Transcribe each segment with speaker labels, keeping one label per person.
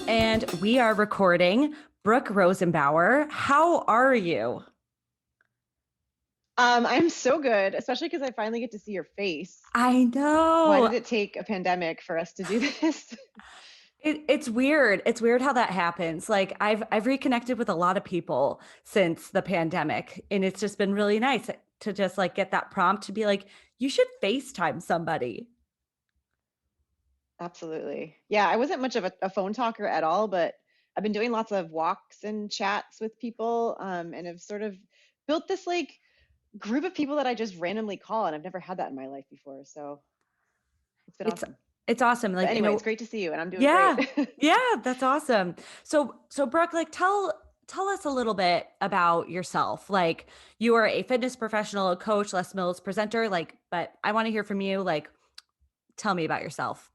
Speaker 1: And we are recording. Brooke Rosenbauer, how are you?
Speaker 2: I'm so good, especially because I finally get to see your face.
Speaker 1: I
Speaker 2: Why
Speaker 1: know.
Speaker 2: did it take a pandemic for us to do this?
Speaker 1: It's weird. It's weird how that happens. Like I've reconnected with a lot of people since the pandemic, and it's just been really nice to just like get that prompt to be like, you should FaceTime somebody.
Speaker 2: Absolutely. Yeah, I wasn't much of a phone talker at all, but I've been doing lots of walks and chats with people, and have sort of built this like group of people that I just randomly call, and I've never had that in my life before. So it's been
Speaker 1: It's
Speaker 2: awesome.
Speaker 1: it's awesome.
Speaker 2: But
Speaker 1: Like,
Speaker 2: anyway, it's great to see you, and I'm doing great.
Speaker 1: yeah. Yeah, that's awesome. So Brooke, like tell us a little bit about yourself. Like you are a fitness professional, a coach, Les Mills presenter, like, but I want to hear from you. Like, tell me about yourself.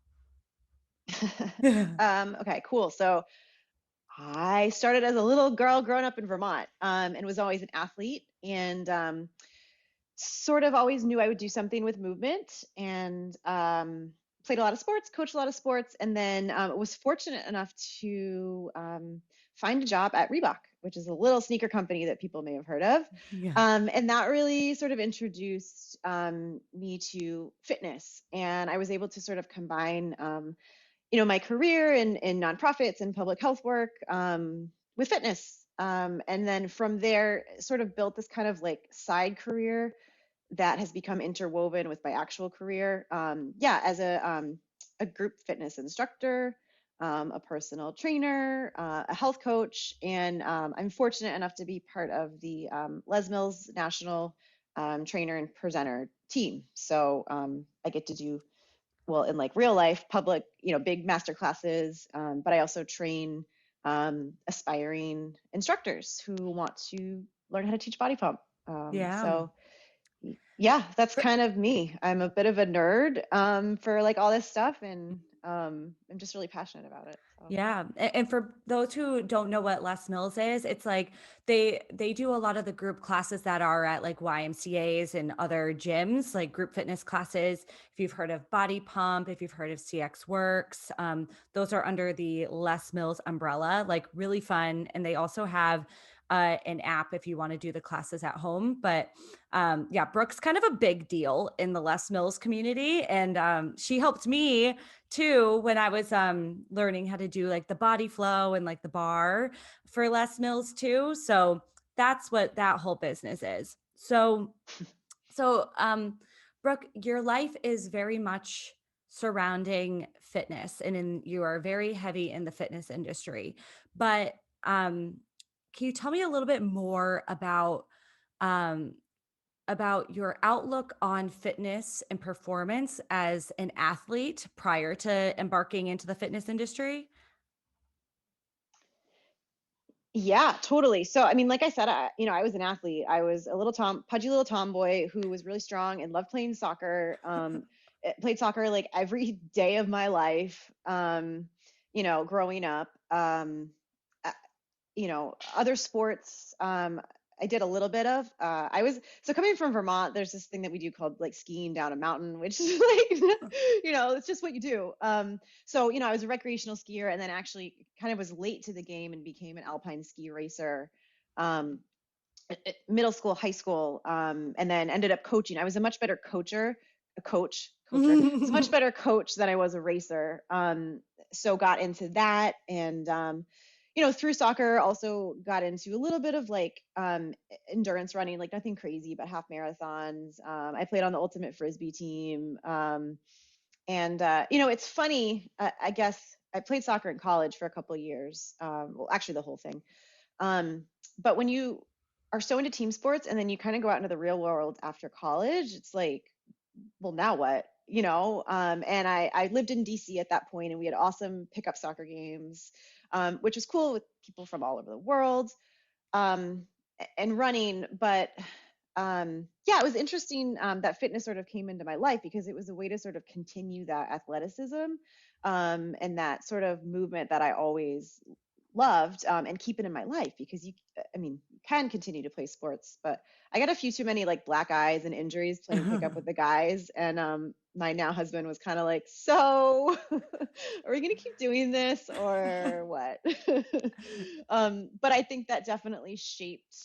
Speaker 2: Okay, cool. So I started as a little girl growing up in Vermont, and was always an athlete, and sort of always knew I would do something with movement, and played a lot of sports, coached a lot of sports, and then was fortunate enough to find a job at Reebok, which is a little sneaker company that people may have heard of.
Speaker 1: Yeah.
Speaker 2: And that really sort of introduced me to fitness. And I was able to sort of combine, my career in nonprofits and public health work with fitness. And then from there, sort of built this kind of like side career that has become interwoven with my actual career. Yeah, as a group fitness instructor, a personal trainer, a health coach, and I'm fortunate enough to be part of the Les Mills National Trainer and Presenter team. So I get to do well in like real life, public, big master classes, but I also train aspiring instructors who want to learn how to teach body pump.
Speaker 1: Yeah.
Speaker 2: So yeah, that's kind of me. I'm a bit of a nerd for like all this stuff, and I'm just really passionate about it. So
Speaker 1: Yeah. And for those who don't know what Les Mills is, it's like they do a lot of the group classes that are at like YMCA's and other gyms, like group fitness classes. If you've heard of Body Pump, if you've heard of CX Works, those are under the Les Mills umbrella, like really fun. And they also have an app if you want to do the classes at home. But yeah, Brooke's kind of a big deal in the Les Mills community. And she helped me too when I was learning how to do like the body flow and like the bar for Les Mills too. So that's what that whole business is. So Brooke, your life is very much surrounding fitness you are very heavy in the fitness industry. But can you tell me a little bit more um about your outlook on fitness and performance as an athlete prior to embarking into the fitness industry?
Speaker 2: yeah, totally. So I mean, like I said, I was an athlete. I was a pudgy little tomboy who was really strong and loved playing soccer. Played soccer like every day of my life. Growing up. Uh, Other sports. I did a little bit of. I was so coming from Vermont. There's this thing that we do called like skiing down a mountain, which is like, it's just what you do. So I was a recreational skier, and then actually kind of was late to the game and became an alpine ski racer. Um, Middle school, high school, and then ended up coaching. I was a much better coacher. I was a much better coach than I was a racer. So got into that, and through soccer, also got into a little bit of like endurance running, like nothing crazy, but half marathons. I played on the ultimate frisbee team, and it's funny. I guess I played soccer in college for a couple of years. Well, actually, the whole thing. But when you are so into team sports and then you kind of go out into the real world after college, it's like, well, now what? And I lived in DC at that point, and we had awesome pickup soccer games, which was cool with people from all over the world, um, and running. But yeah, it was interesting that fitness sort of came into my life because it was a way to sort of continue that athleticism, and that sort of movement that I always loved, and keep it in my life, because I mean, you can continue to play sports, but I got a few too many like black eyes and injuries playing pickup with the guys. And my now husband was kind of like, so are we going to keep doing this or what? But I think that definitely shaped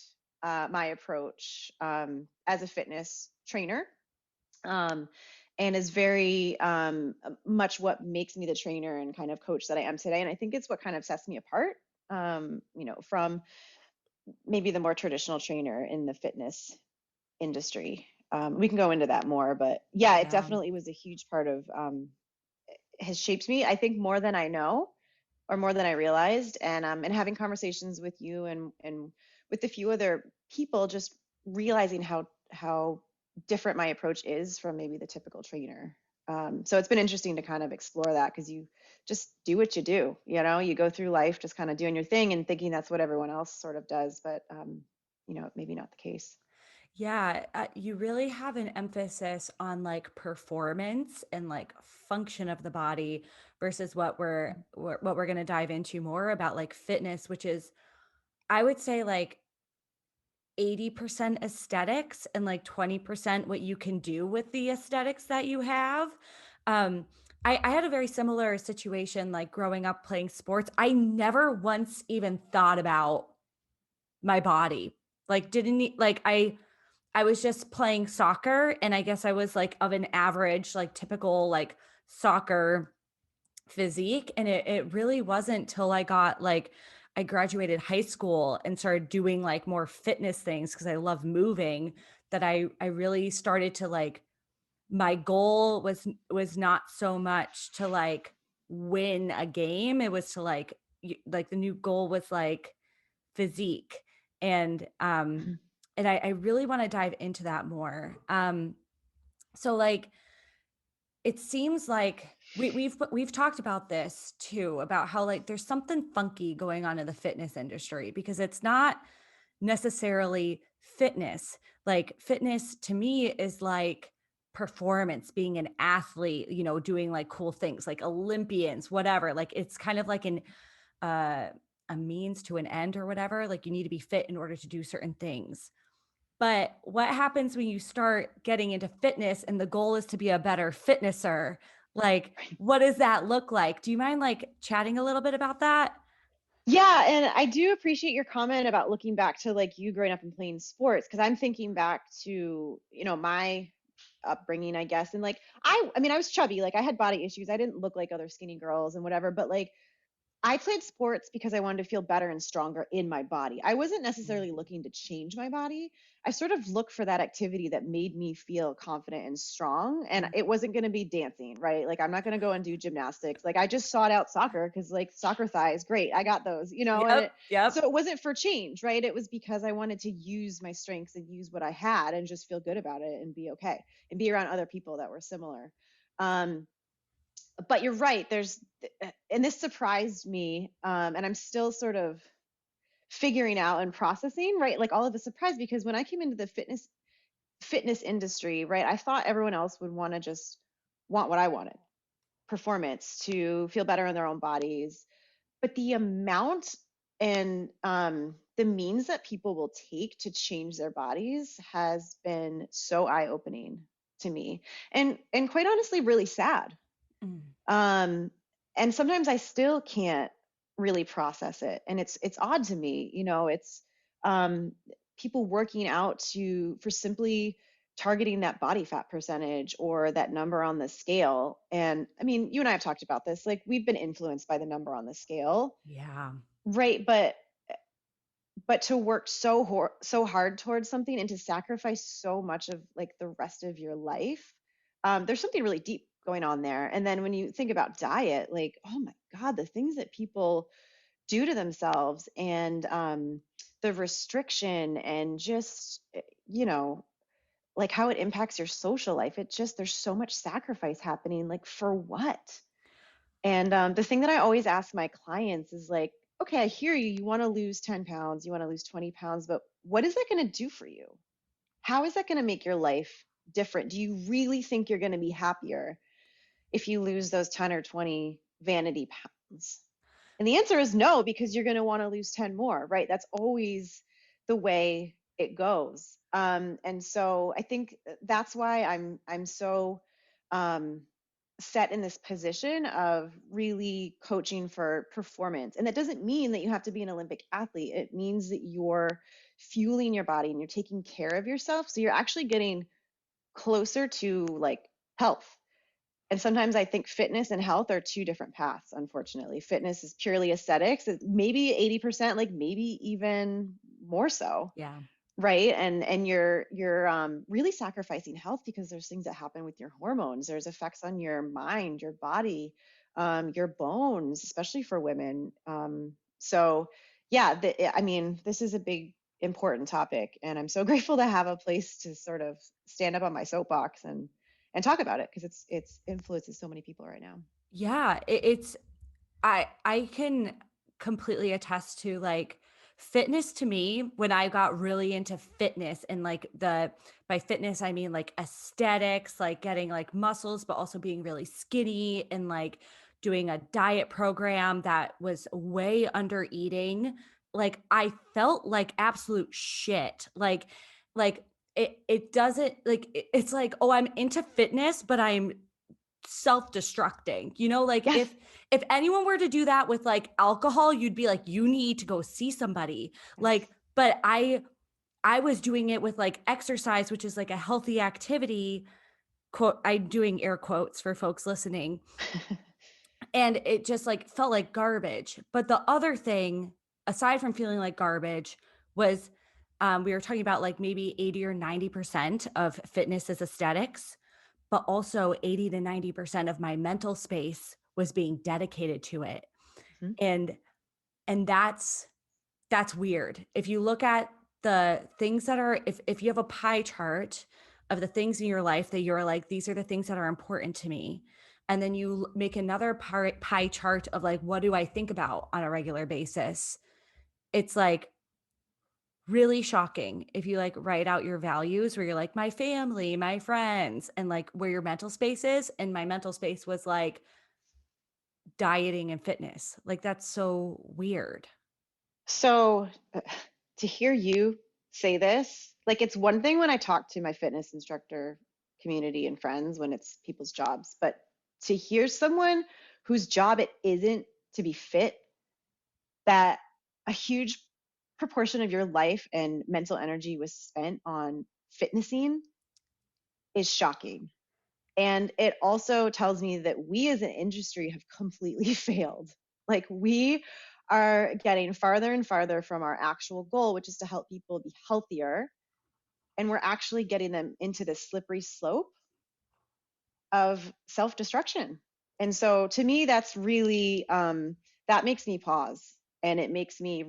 Speaker 2: my approach as a fitness trainer, um, and is very much what makes me the trainer and kind of coach that I am today. And I think it's what kind of sets me apart, from maybe the more traditional trainer in the fitness industry. We can go into that more, but yeah, it
Speaker 1: Yeah.
Speaker 2: definitely was a huge part of, has shaped me, I think, more than I know, or more than I realized. And having conversations with you and with a few other people, just realizing how different my approach is from maybe the typical trainer. So it's been interesting to kind of explore that, because you just do what you do. You go through life just kind of doing your thing and thinking that's what everyone else sort of does, but maybe not the case.
Speaker 1: Yeah, you really have an emphasis on like performance and like function of the body versus what we're going to dive into more about like fitness, which is I would say like 80% aesthetics and like 20% what you can do with the aesthetics that you have. Um, I had a very similar situation like growing up playing sports. I never once even thought about my body. Like didn't e- like I was just playing soccer and I guess I was like of an average, like typical like soccer physique. And it really wasn't till I got like I graduated high school and started doing like more fitness things because I love moving that I really started to like my goal was not so much to like win a game. It was to like the new goal was like physique. And
Speaker 2: Mhm.
Speaker 1: I really want to dive into that more. So like it seems like we've talked about this too, about how like there's something funky going on in the fitness industry because it's not necessarily fitness. Like fitness to me is like performance, being an athlete, doing like cool things like Olympians, whatever. Like it's kind of like uh, a means to an end or whatever. Like you need to be fit in order to do certain things. But what happens when you start getting into fitness and the goal is to be a better fitnesser? Like, what does that look like? Do you mind like chatting a little bit about that?
Speaker 2: Yeah, and I do appreciate your comment about looking back to like you growing up and playing sports, because I'm thinking back to, my upbringing, I guess. And like I mean, I was chubby, like I had body issues. I didn't look like other skinny girls and whatever, but like I played sports because I wanted to feel better and stronger in my body. I wasn't necessarily
Speaker 1: Mhm.
Speaker 2: looking to change my body. I sort of looked for that activity that made me feel confident and strong. And
Speaker 1: Mm.
Speaker 2: it wasn't going to be dancing, right? Like, I'm not going to go and do gymnastics. Like, I just sought out soccer because, like, soccer thighs, great. I got those, and
Speaker 1: Yep,
Speaker 2: so
Speaker 1: yep.
Speaker 2: it wasn't for change, right? It was because I wanted to use my strengths and use what I had and just feel good about it and be okay and be around other people that were similar. Um, but you're right. And this surprised me, and I'm still sort of figuring out and processing, right? Like all of the surprise, because when I came into the fitness industry, right, I thought everyone else would want to just want what I wanted, performance, to feel better in their own bodies. But the amount and the means that people will take to change their bodies has been so eye-opening to me, and quite honestly, really sad.
Speaker 1: Mm.
Speaker 2: um and sometimes I still can't really process it, and it's odd to me. It's um people working out to for simply targeting that body fat percentage or that number on the scale. And I mean, you and I have talked about this, like we've been influenced by the number on the scale,
Speaker 1: Yeah.
Speaker 2: right? But to work so hard towards something and to sacrifice so much of like the rest of your life, there's something really deep going on there. And then when you think about diet, like, oh my God, the things that people do to themselves, and the restriction, and just, like how it impacts your social life. It just, there's so much sacrifice happening, like for what? And the thing that I always ask my clients is like, okay, I hear you. You want to lose 10 pounds, you want to lose 20 pounds, but what is that going to do for you? How is that going to make your life different? Do you really think you're going to be happier if you lose those 10 or 20 vanity pounds? And the answer is no, because you're going to want to lose 10 more, right? That's always the way it goes. And so I think that's why I'm so um, set in this position of really coaching for performance. And that doesn't mean that you have to be an Olympic athlete. It means that you're fueling your body and you're taking care of yourself. So you're actually getting closer to like health. And sometimes I think fitness and health are two different paths, unfortunately. Fitness is purely aesthetics, maybe 80%, like maybe even more so,
Speaker 1: Yeah.
Speaker 2: right? And you're really sacrificing health because there's things that happen with your hormones. There's effects on your mind, your body, your bones, especially for women. So yeah, I mean, this is a big important topic, and I'm so grateful to have a place to sort of stand up on my soapbox and talk about it because it's influences so many people right now.
Speaker 1: Yeah, it's I can completely attest to like fitness to me when I got really into fitness and like the by fitness I mean like aesthetics, like getting like muscles but also being really skinny and like doing a diet program that was way under eating. Like I felt like absolute shit. Like it doesn't like it's like, oh, I'm into fitness, but I'm self-destructing. You know, like
Speaker 2: Yes.
Speaker 1: if anyone were to do that with like alcohol, you'd be like, you need to go see somebody.
Speaker 2: Yes.
Speaker 1: Like, but I was doing it with like exercise, which is like a healthy activity. Quote, I'm doing air quotes for folks listening. And it just like felt like garbage. But the other thing, aside from feeling like garbage, was we were talking about like maybe 80 or 90% of fitness is aesthetics, but also 80 to 90% of my mental space was being dedicated to it.
Speaker 2: Mhm.
Speaker 1: And that's weird. If you look at the things that are if you have a pie chart of the things in your life that you're like, these are the things that are important to me. And then you make another pie chart of like, what do I think about on a regular basis? It's like really shocking if you like write out your values where you're like, my family, my friends, and like where your mental space is. And my mental space was like dieting and fitness. Like, that's so weird.
Speaker 2: So to hear you say this, like it's one thing when I talk to my fitness instructor community and friends when it's people's jobs, but to hear someone whose job it isn't to be fit, that a huge proportion of your life and mental energy was spent on fitnessing is shocking. And it also tells me that we as an industry have completely failed. Like we are getting farther and farther from our actual goal, which is to help people be healthier. And we're actually getting them into this slippery slope of self destruction. And so to me, that's really, that makes me pause and it makes me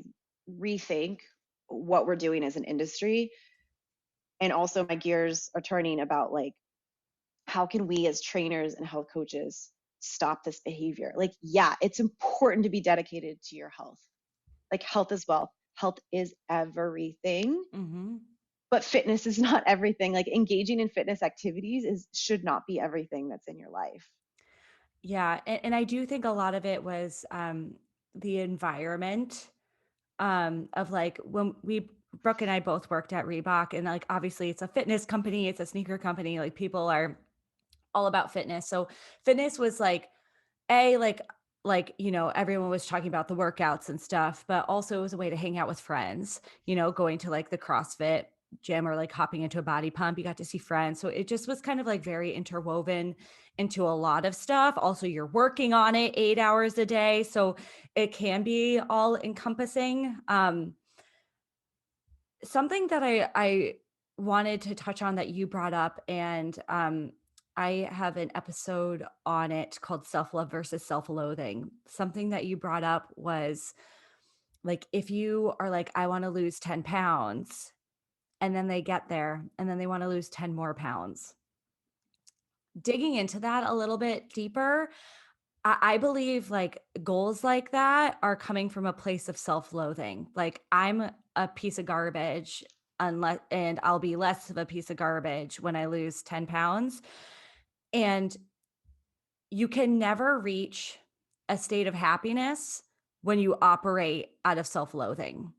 Speaker 2: rethink what we're doing as an industry. And also, my gears are turning about like, how can we as trainers and health coaches stop this behavior? Like, yeah, it's important to be dedicated to your health, like health as well. Health is everything,
Speaker 1: Hmm.
Speaker 2: but fitness is not everything. Like engaging in fitness activities is should not be everything that's in your life.
Speaker 1: Yeah. And I do think a lot of it was the environment of like when Brooke and I both worked at Reebok, and like obviously it's a fitness company, it's a sneaker company, like people are all about fitness. So fitness was like a like you know everyone was talking about the workouts and stuff, but also it was a way to hang out with friends, you know, going to like the CrossFit gym or like hopping into a body pump, you got to see friends. So it just was kind of like very interwoven into a lot of stuff. Also you're working on it 8 hours a day, so it can be all encompassing. Something that I wanted to touch on that you brought up, and I have an episode on it called Self-Love versus Self-Loathing. Something that you brought up was like if you are like, I want to lose 10 pounds, and then they get there and then they want to lose 10 more pounds. Digging into that a little bit deeper, I believe like goals like that are coming from a place of self-loathing. Like I'm a piece of garbage unless and I'll be less of a piece of garbage when I lose 10 pounds. And you can never reach a state of happiness when you operate out of self-loathing.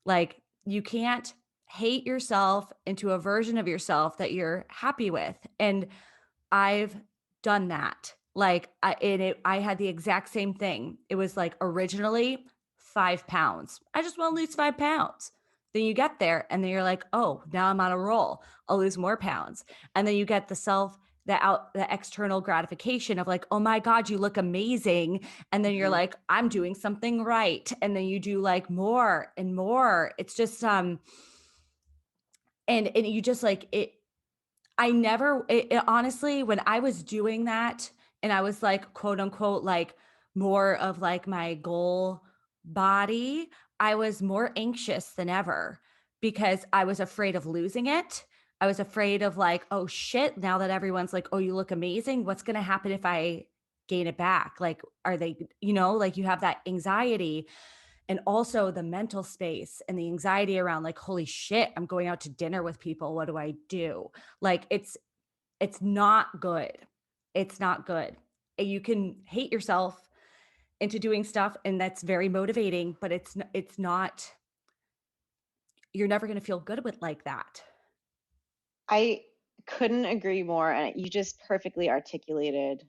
Speaker 1: Like, you can't hate yourself into a version of yourself that you're happy with, and I've done that. Like, I had the exact same thing. It was, like, originally 5 pounds. I just wanna lose 5 pounds. Then you get there, and then you're like, "Oh, now I'm on a roll. I'll lose more pounds." And then you get the external gratification of like, "Oh my god, you look amazing." And then you're
Speaker 2: Mhm.
Speaker 1: like, "I'm doing something right." And then you do, like, more and more. It's just, and you just, like, I never it honestly, when I was doing that and I was like, quote unquote, like more of like my goal body, I was more anxious than ever because I was afraid of losing it. I was afraid of like, oh shit, now that everyone's like, oh, you look amazing. What's going to happen if I gain it back? Like, are they, like you have that anxiety and also the mental space and the anxiety around like, holy shit, I'm going out to dinner with people. What do I do? Like it's not good. It's not good. You can hate yourself into doing stuff and that's very motivating, but it's not, you're never going to feel good with like that.
Speaker 2: I couldn't agree more. And you just perfectly articulated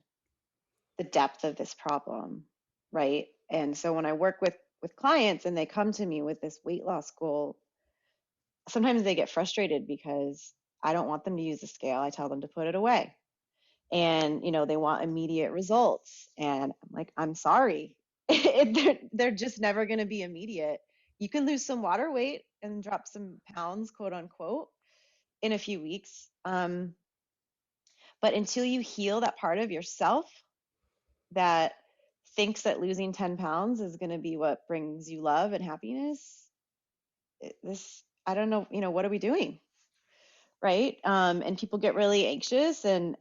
Speaker 2: the depth of this problem, right? And so when I work with clients and they come to me with this weight loss goal, sometimes they get frustrated because I don't want them to use the scale. I tell them to put it away. And they want immediate results. And I'm like, I'm sorry. They're just never going to be immediate. You can lose some water weight and drop some pounds, quote unquote, in a few weeks. But until you heal that part of yourself that thinks that losing 10 pounds is going to be what brings you love and happiness, I don't know, what are we doing? Right? And people get really anxious and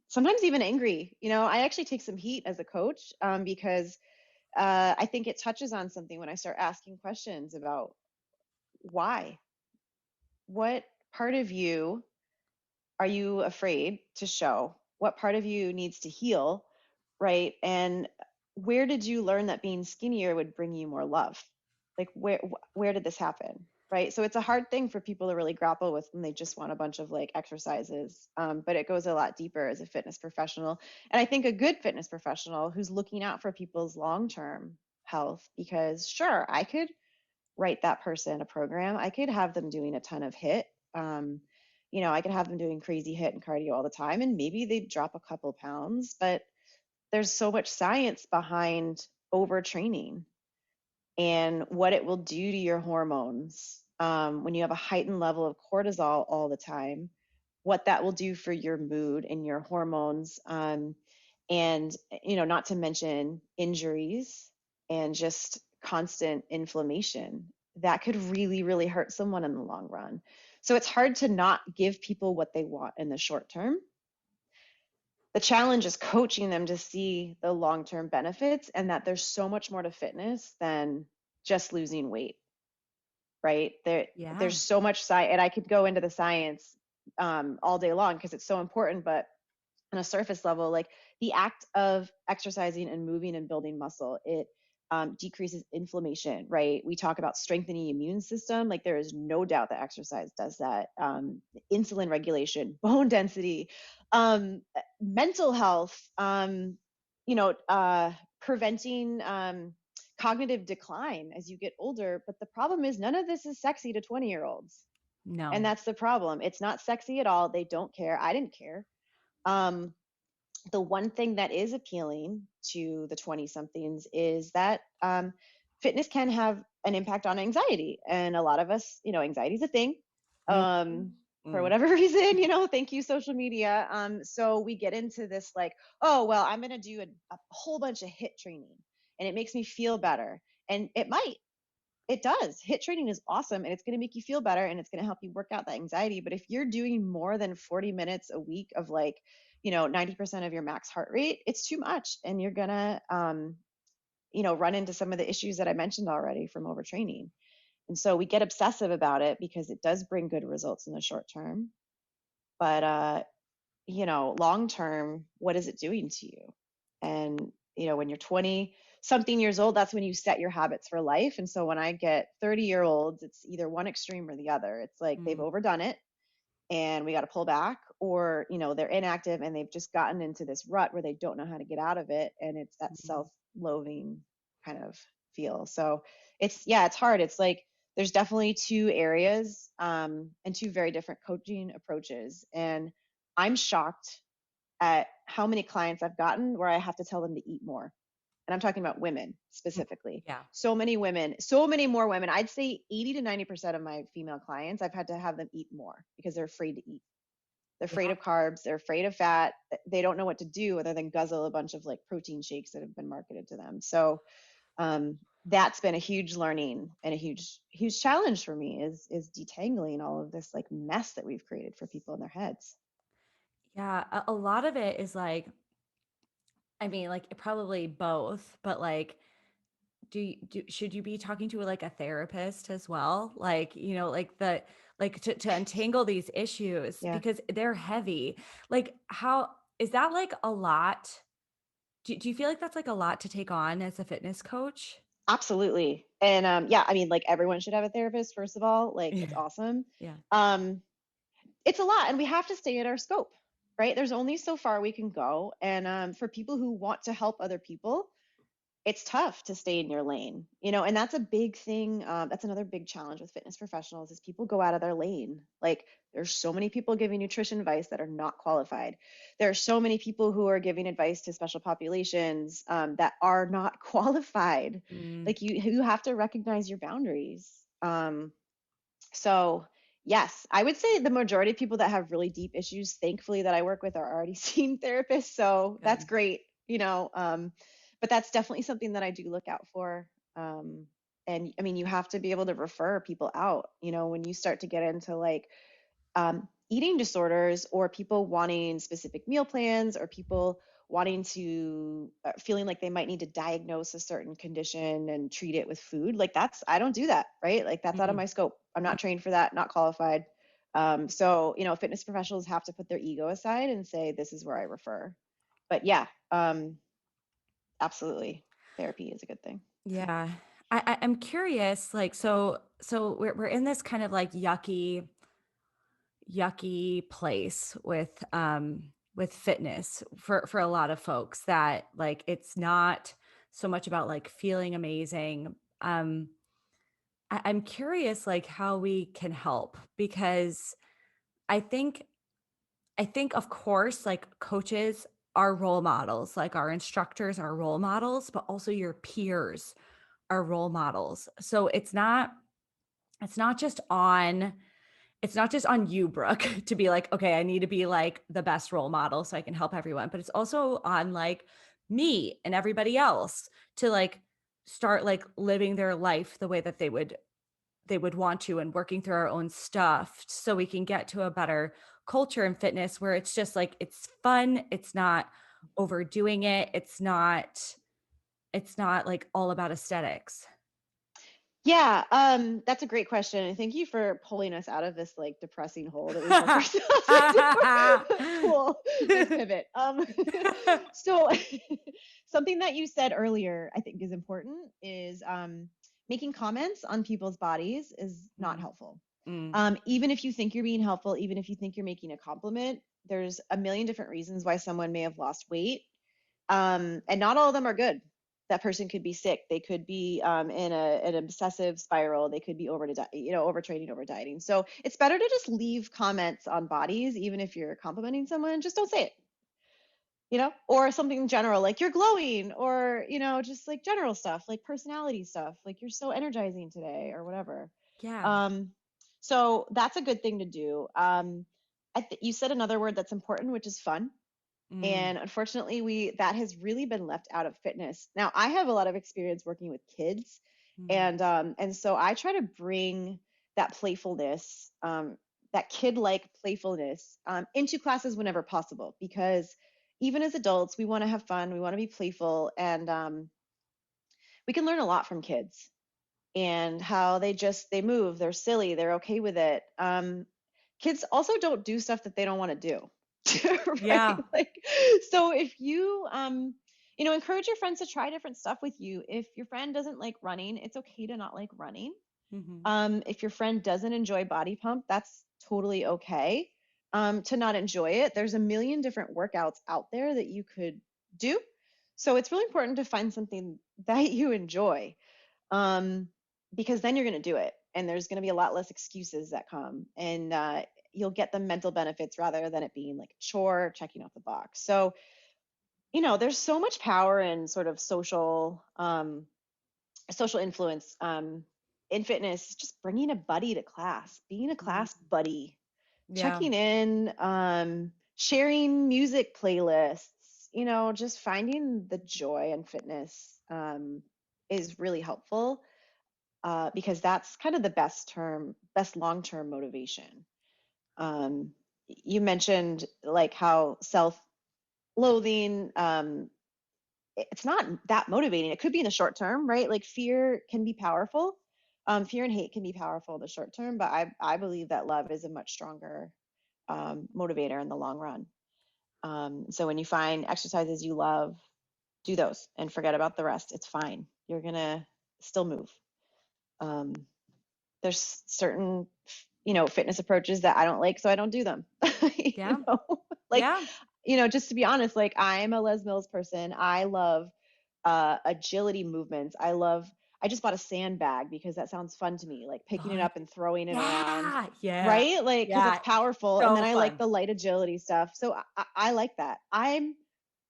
Speaker 2: sometimes even angry. I actually take some heat as a coach because I think it touches on something when I start asking questions about why. What part of you are you afraid to show? What part of you needs to heal, right? And where did you learn that being skinnier would bring you more love? Like where did this happen? Right? So it's a hard thing for people to really grapple with when they just want a bunch of like exercises. But it goes a lot deeper as a fitness professional. And I think a good fitness professional who's looking out for people's long-term health, because sure, I could write that person a program. I could have them doing a ton of hit. Um, I could have them doing crazy hit and cardio all the time, and maybe they drop a couple pounds, but there's so much science behind overtraining and what it will do to your hormones when you have a heightened level of cortisol all the time, what that will do for your mood and your hormones. And, not to mention injuries and just constant inflammation that could really, really hurt someone in the long run. So it's hard to not give people what they want in the short term. The challenge is coaching them to see the long-term benefits and that there's so much more to fitness than just losing weight, right? There's
Speaker 1: Yeah.
Speaker 2: so much science, and I could go into the science all day long because it's so important, but on a surface level, like the act of exercising and moving and building muscle, it decreases inflammation, right? We talk about strengthening the immune system. Like there is no doubt that exercise does that. Insulin regulation, bone density, mental health, preventing cognitive decline as you get older. But the problem is none of this is sexy to 20-year-olds. And
Speaker 1: No.
Speaker 2: that's the problem. It's not sexy at all. They don't care. I didn't care. Um, the one thing that is appealing to the 20 somethings is that fitness can have an impact on anxiety. And a lot of us, anxiety is a thing.
Speaker 1: Mm,
Speaker 2: For
Speaker 1: mm.
Speaker 2: whatever reason, thank you, social media. So we get into this like, oh, well, I'm going to do a whole bunch of hit training and it makes me feel better. And it does. Hit training is awesome and it's going to make you feel better and it's going to help you work out that anxiety. But if you're doing more than 40 minutes a week of like, 90% of your max heart rate, it's too much. And you're going to, run into some of the issues that I mentioned already from overtraining. And so we get obsessive about it because it does bring good results in the short term. But, long term, what is it doing to you? And when you're 20 something years old, that's when you set your habits for life. And so when I get 30-year-olds, it's either one extreme or the other. It's like they've
Speaker 1: Mm,
Speaker 2: overdone it and we got to pull back, or they're inactive and they've just gotten into this rut where they don't know how to get out of it, and it's that
Speaker 1: mm.
Speaker 2: self-loathing kind of feel. So it's hard. It's like there's definitely two areas, and two very different coaching approaches, and I'm shocked at how many clients I've gotten where I have to tell them to eat more. And I'm talking about women
Speaker 1: Mm,
Speaker 2: specifically.
Speaker 1: yeah.
Speaker 2: So many women, so many more women. I'd say 80 to 90% of my female clients, I've had to have them eat more because they're afraid to eat. They're afraid
Speaker 1: Yeah.
Speaker 2: of carbs. They're afraid of fat. They don't know what to do other than guzzle a bunch of like protein shakes that have been marketed to them. So that's been a huge learning and a huge, huge challenge for me is detangling all of this like mess that we've created for people in their heads.
Speaker 1: Yeah. A lot of it is like, I mean, like probably both, but like, should you be talking to like a therapist as well? Like, like to untangle these issues
Speaker 2: Yeah,
Speaker 1: because they're heavy. Like, how is that like a lot? Do you feel like that's like a lot to take on as a fitness coach?
Speaker 2: absolutely. And yeah, I mean, like everyone should have a therapist, first of all. Like, it's
Speaker 1: Yeah.
Speaker 2: awesome.
Speaker 1: Yeah.
Speaker 2: Um, it's a lot, and we have to stay in our scope, right? There's only so far we can go. And for people who want to help other people, it's tough to stay in your lane, and that's a big thing. That's another big challenge with fitness professionals is people go out of their lane. Like there's so many people giving nutrition advice that are not qualified. There are so many people who are giving advice to special populations that are not qualified.
Speaker 1: Mm,
Speaker 2: Like you have to recognize your boundaries. So yes, I would say the majority of people that have really deep issues, thankfully, that I work with are already seeing therapists. So that's
Speaker 1: good.
Speaker 2: great, but that's definitely something that I do look out for. And I mean, you have to be able to refer people out, when you start to get into like eating disorders, or people wanting specific meal plans, or people wanting to feeling like they might need to diagnose a certain condition and treat it with food. Like I don't do that, right? Like that's out of
Speaker 1: Mm,
Speaker 2: my scope. I'm
Speaker 1: mm,
Speaker 2: not trained for that, not qualified. So fitness professionals have to put their ego aside and say this is where I refer. But yeah, absolutely, therapy is a good thing.
Speaker 1: yeah. I'm curious, like, so we're in this kind of like yucky place with fitness for a lot of folks that like it's not so much about like feeling amazing. I'm curious like how we can help because I think I think of course like coaches are role models, like our instructors are role models, but also your peers are role models. So it's not just on it's not just on you, Brooke, to be like, okay, I need to be like the best role model so I can help everyone, but it's also on like me and everybody else to like start like living their life the way that they would want to and working through our own stuff so we can get to a better culture in fitness where it's just like it's fun, it's not overdoing it, it's not like all about aesthetics.
Speaker 2: Yeah, that's a great question. And thank you for pulling us out of this like depressing hole that we've worked ourselves into. Cool. Nice pivot. So something that you said earlier, I think is important is making comments on people's bodies is not
Speaker 1: Mm,
Speaker 2: helpful.
Speaker 1: mm,
Speaker 2: Even if you think you're being helpful, even if you think you're making a compliment, there's a million different reasons why someone may have lost weight, and not all of them are good. That person could be sick. They could be in an obsessive spiral. They could be overtraining, over dieting. So it's better to just leave comments on bodies, even if you're complimenting someone. Just don't say it, or something general like you're glowing, or just like general stuff like personality stuff, like you're so energizing today, or whatever.
Speaker 1: yeah.
Speaker 2: Um, so that's a good thing to do. You said another word that's important, which is fun.
Speaker 1: Mm,
Speaker 2: And unfortunately, we that has really been left out of fitness. Now, I have a lot of experience working with kids,
Speaker 1: mm,
Speaker 2: and so I try to bring that playfulness, that kid-like playfulness, into classes whenever possible, because even as adults, we want to have fun, we want to be playful, and we can learn a lot from kids and how they move, they're silly, they're okay with it. Kids also don't do stuff that they don't want to do.
Speaker 1: yeah.
Speaker 2: Right? Like, so if you encourage your friends to try different stuff with you. If your friend doesn't like running, it's okay to not like running.
Speaker 1: Mhm.
Speaker 2: If your friend doesn't enjoy body pump, that's totally okay. To not enjoy it. There's a million different workouts out there that you could do. So it's really important to find something that you enjoy, um, because then you're going to do it. And there's going to be a lot less excuses that come. And you'll get the mental benefits rather than it being like a chore, checking off the box. So, there's so much power in sort of social influence, in fitness, just bringing a buddy to class, being a
Speaker 1: Mhm.
Speaker 2: class buddy,
Speaker 1: Yeah.
Speaker 2: checking in, sharing music playlists, just finding the joy in fitness, is really helpful, because that's kind of the best long-term motivation. Um, you mentioned like how self-loathing, it's not that motivating. It could be in the short term, right? Like fear can be powerful. Fear and hate can be powerful in the short term, but I believe that love is a much stronger, motivator in the long run. So when you find exercises you love, do those and forget about the rest. It's fine. You're gonna still move. Um, there's certain, fitness approaches that I don't like, so I don't do them. you
Speaker 1: Yeah.
Speaker 2: know, like,
Speaker 1: Yeah.
Speaker 2: just to be honest, like I'm a Les Mills person. I love agility movements. I just bought a sandbag because that sounds fun to me, like picking
Speaker 1: Oh,
Speaker 2: it up and throwing it around,
Speaker 1: yeah. Yeah.
Speaker 2: right? Like, because it's
Speaker 1: Yeah.
Speaker 2: powerful. And then
Speaker 1: So
Speaker 2: I like
Speaker 1: fun.
Speaker 2: the light agility stuff. So I like that.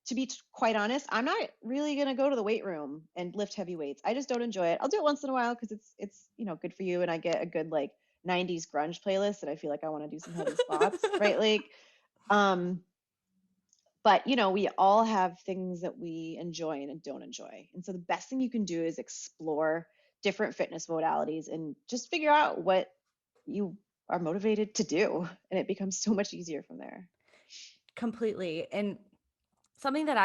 Speaker 2: To be quite honest, I'm not really going to go to the weight room and lift heavy weights. I just don't enjoy it. I'll do it once in a while because it's good for you, and I get a good like 90s grunge playlist, and I feel like I want to do some heavy squats, right? Like, um, but we all have things that we enjoy and don't enjoy. And so the best thing you can do is explore different fitness modalities and just figure out what you are motivated to do. And it becomes so much easier from there.
Speaker 1: Completely. And something that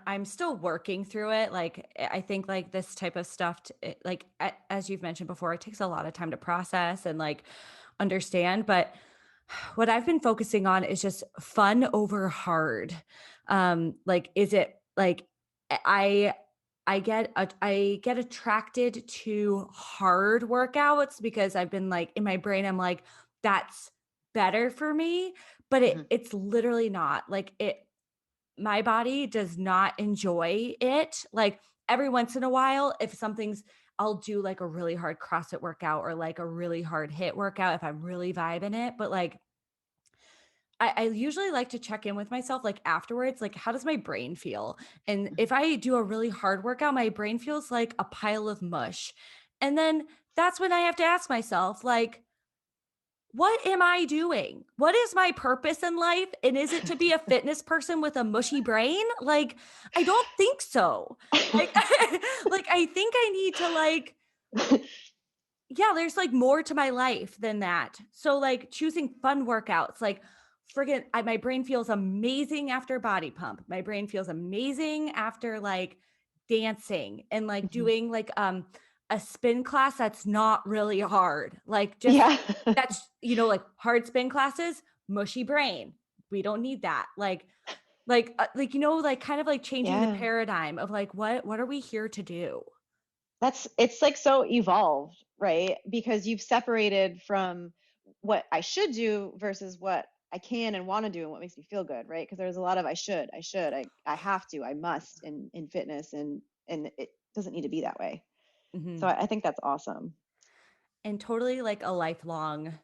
Speaker 1: I'm still working through it. Like, I think like this type of stuff, like, as you've mentioned before, it takes a lot of time to process and like understand. But what I've been focusing on is just fun over hard. Like, is it like I I get attracted to hard workouts because I've been like in my brain, I'm like, that's better for me, but
Speaker 2: Mhm.
Speaker 1: it's literally not. Like my body does not enjoy it. Like every once in a while, if something's I'll do like a really hard CrossFit workout or like a really hard hit workout if I'm really vibing it. But like I usually like to check in with myself like afterwards, like how does my brain feel? And
Speaker 2: Mhm.
Speaker 1: if I do a really hard workout, my brain feels like a pile of mush. And then that's when I have to ask myself, like, what am I doing? What is my purpose in life? And is it to be a fitness person with a mushy brain? Like, I don't think so. Like, like I think I need to like, yeah, there's like more to my life than that. So like choosing fun workouts, like my brain feels amazing after body pump. My brain feels amazing after like dancing and like
Speaker 2: Mhm.
Speaker 1: doing like a spin class that's not really hard. Like just
Speaker 2: Yeah.
Speaker 1: that's like hard spin classes, mushy brain. We don't need that. Like like kind of like changing the
Speaker 2: Yeah.
Speaker 1: paradigm of like what are we here to do?
Speaker 2: It's like so evolved, right? Because you've separated from what I should do versus what I can and want to do and what makes me feel good, right? Because there's a lot of I have to, I must in fitness, and it doesn't need to be that way. So
Speaker 1: Mhm.
Speaker 2: I think that's awesome.
Speaker 1: And totally like a lifelong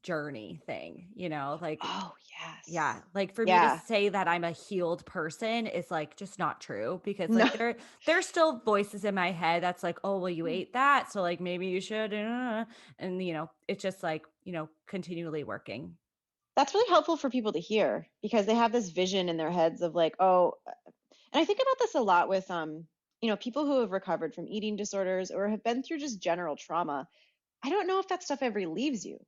Speaker 1: journey thing, like
Speaker 2: Oh,
Speaker 1: yeah,
Speaker 2: yes.
Speaker 1: like for me to
Speaker 2: Yeah.
Speaker 1: say that I'm a healed person is like just not true because
Speaker 2: No.
Speaker 1: like there's still voices in my head that's like, "Oh, well you ate that, so like maybe you should." And it's just like, continually working.
Speaker 2: That's really helpful for people to hear because they have this vision in their heads of like, oh, and I think about this a lot with people who have recovered from eating disorders or have been through just general trauma. I don't know if that stuff ever leaves you,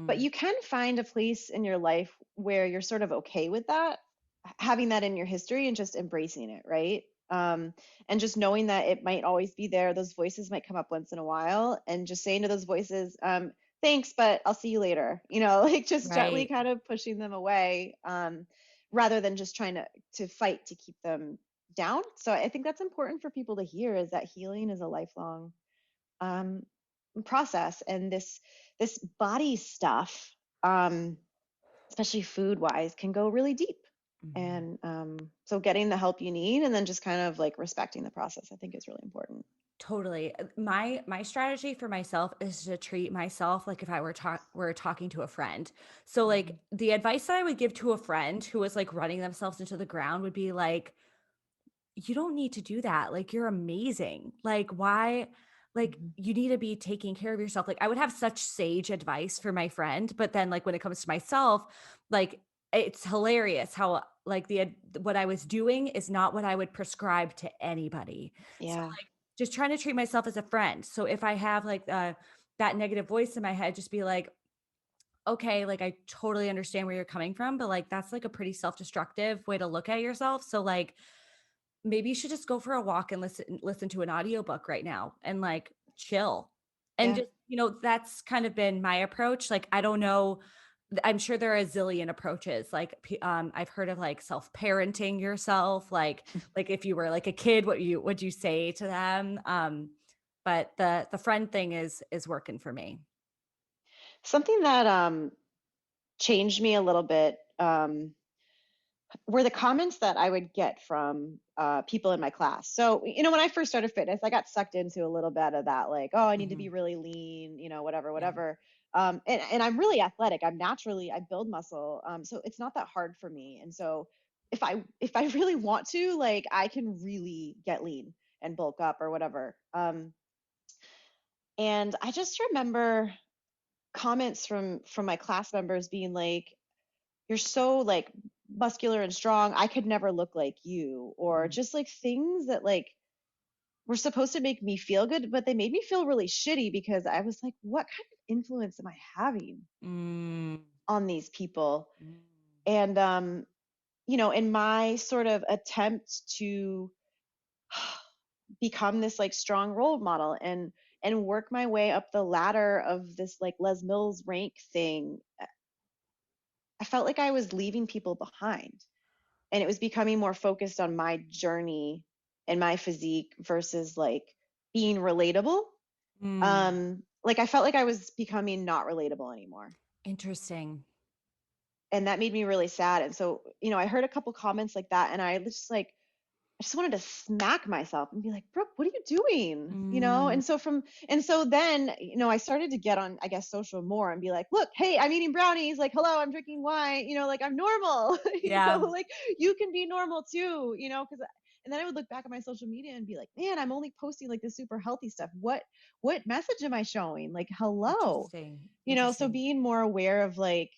Speaker 2: but
Speaker 1: Mm,
Speaker 2: you can find a place in your life where you're sort of okay with that, having that in your history and just embracing it, right? And just knowing that it might always be there. Those voices might come up once in a while, and just saying to those voices, thanks, but I'll see you later. Like just gently
Speaker 1: right.
Speaker 2: kind of pushing them away, rather than just trying to fight to keep them down. So I think that's important for people to hear, is that healing is a lifelong um, process, and this body stuff, especially food wise, can go really deep.
Speaker 1: Mhm.
Speaker 2: And so getting the help you need, and then just kind of like respecting the process, I think is really important.
Speaker 1: Totally. My strategy for myself is to treat myself like if I were talking to a friend. So like
Speaker 2: Mhm.
Speaker 1: the advice that I would give to a friend who was like running themselves into the ground would be like, you don't need to do that. Like, you're amazing. Like, why? Like,
Speaker 2: Mhm.
Speaker 1: you need to be taking care of yourself. Like, I would have such sage advice for my friend, but then, like, when it comes to myself, like, it's hilarious how, like, what I was doing is not what I would prescribe to anybody. So,
Speaker 2: Yeah.
Speaker 1: like, just trying to treat myself as a friend. So, if I have like that negative voice in my head, just be like, okay, like, I totally understand where you're coming from, but like, that's like a pretty self destructive way to look at yourself. So, like, maybe you should just go for a walk and listen to an audiobook right now and, like, chill. And
Speaker 2: Yeah.
Speaker 1: just, that's kind of been my approach. Like, I don't know, I'm sure there are a zillion approaches. Like, I've heard of, like, self-parenting yourself, like, if you were, like, a kid, would you say to them? But the friend thing is working for me.
Speaker 2: Something that changed me a little bit were the comments that I would get from people in my class. So, when I first started fitness, I got sucked into a little bit of that, like, oh, I need to be
Speaker 1: Mhm.
Speaker 2: really lean, whatever,
Speaker 1: Yeah.
Speaker 2: whatever. And I'm really athletic. I build muscle. So it's not that hard for me. And so if I really want to, like, I can really get lean and bulk up or whatever. And I just remember comments from my class members being like, you're so like muscular and strong, I could never look like you, or
Speaker 1: Mm.
Speaker 2: just like things that like were supposed to make me feel good, but they made me feel really shitty, because I was like, what kind of influence am I having
Speaker 1: Mm.
Speaker 2: on these people?
Speaker 1: Mm.
Speaker 2: And in my sort of attempt to become this like strong role model, and work my way up the ladder of this like Les Mills rank thing, I felt like I was leaving people behind, and it was becoming more focused on my journey and my physique versus like being relatable.
Speaker 1: Mm.
Speaker 2: Like, I felt like I was becoming not relatable anymore,
Speaker 1: Interesting.
Speaker 2: and that made me really sad. And so, I heard a couple comments like that, and I just wanted to smack myself and be like, Brooke, what are you doing?
Speaker 1: Mm.
Speaker 2: And so then, I started to get on, I guess, social more and be like, look, hey, I'm eating brownies. Like, hello, I'm drinking wine, like, I'm normal,
Speaker 1: Yeah.
Speaker 2: like, you can be normal too, and then I would look back at my social media and be like, man, I'm only posting like the super healthy stuff. What message am I showing? Like, hello,
Speaker 1: Interesting.
Speaker 2: so
Speaker 1: Interesting.
Speaker 2: being more aware of like,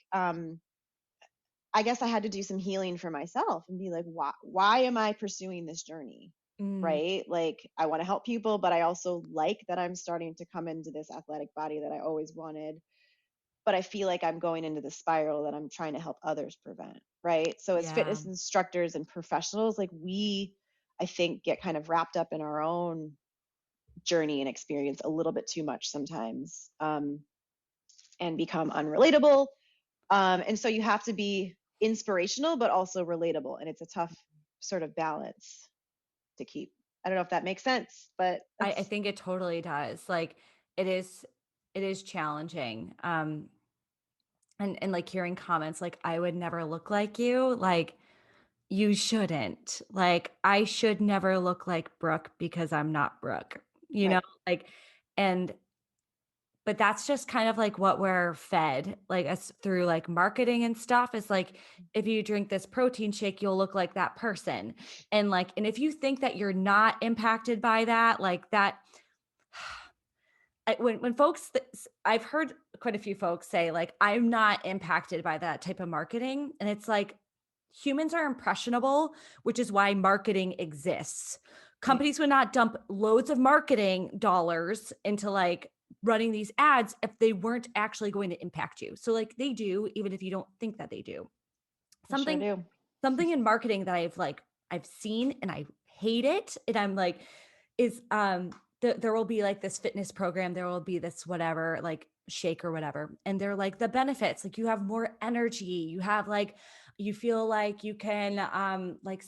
Speaker 2: I guess I had to do some healing for myself and be like, why am I pursuing this journey?
Speaker 1: Mm.
Speaker 2: Right? Like, I want to help people, but I also like that I'm starting to come into this athletic body that I always wanted. But I feel like I'm going into the spiral that I'm trying to help others prevent. Right. So as
Speaker 1: Yeah.
Speaker 2: fitness instructors and professionals, like, I think, get kind of wrapped up in our own journey and experience a little bit too much sometimes, and become unrelatable, and so you have to be inspirational, but also relatable. And it's a tough sort of balance to keep. I don't know if that makes sense, but
Speaker 1: I
Speaker 2: that's
Speaker 1: think it totally does. Like, it is it is challenging. And like hearing comments like, "I would never look like you," like, you shouldn't. Like, I should never look like Brooke because I'm not Brooke, you know?
Speaker 2: right.
Speaker 1: Like, and but that's just kind of like what we're fed, like, as through, like, marketing and stuff. Is like, if you drink this protein shake, you'll look like that person. And if you think that you're not impacted by that, like, that when folks I've heard quite a few folks say, like, "I'm not impacted by that type of marketing," and it's like, humans are impressionable, which is why marketing exists.
Speaker 2: Right.
Speaker 1: Companies would not dump loads of marketing dollars into, like, running these ads if they weren't actually going to impact you. So, like, they do, even if you don't think that they do.
Speaker 2: I sure
Speaker 1: Something
Speaker 2: do.
Speaker 1: something in marketing that I've seen and I hate it, and I'm like, is, there will be, like, this fitness program, there will be this whatever, like, shake or whatever, and they're like, the benefits, like, you have more energy, you have, like, you feel like you can, like,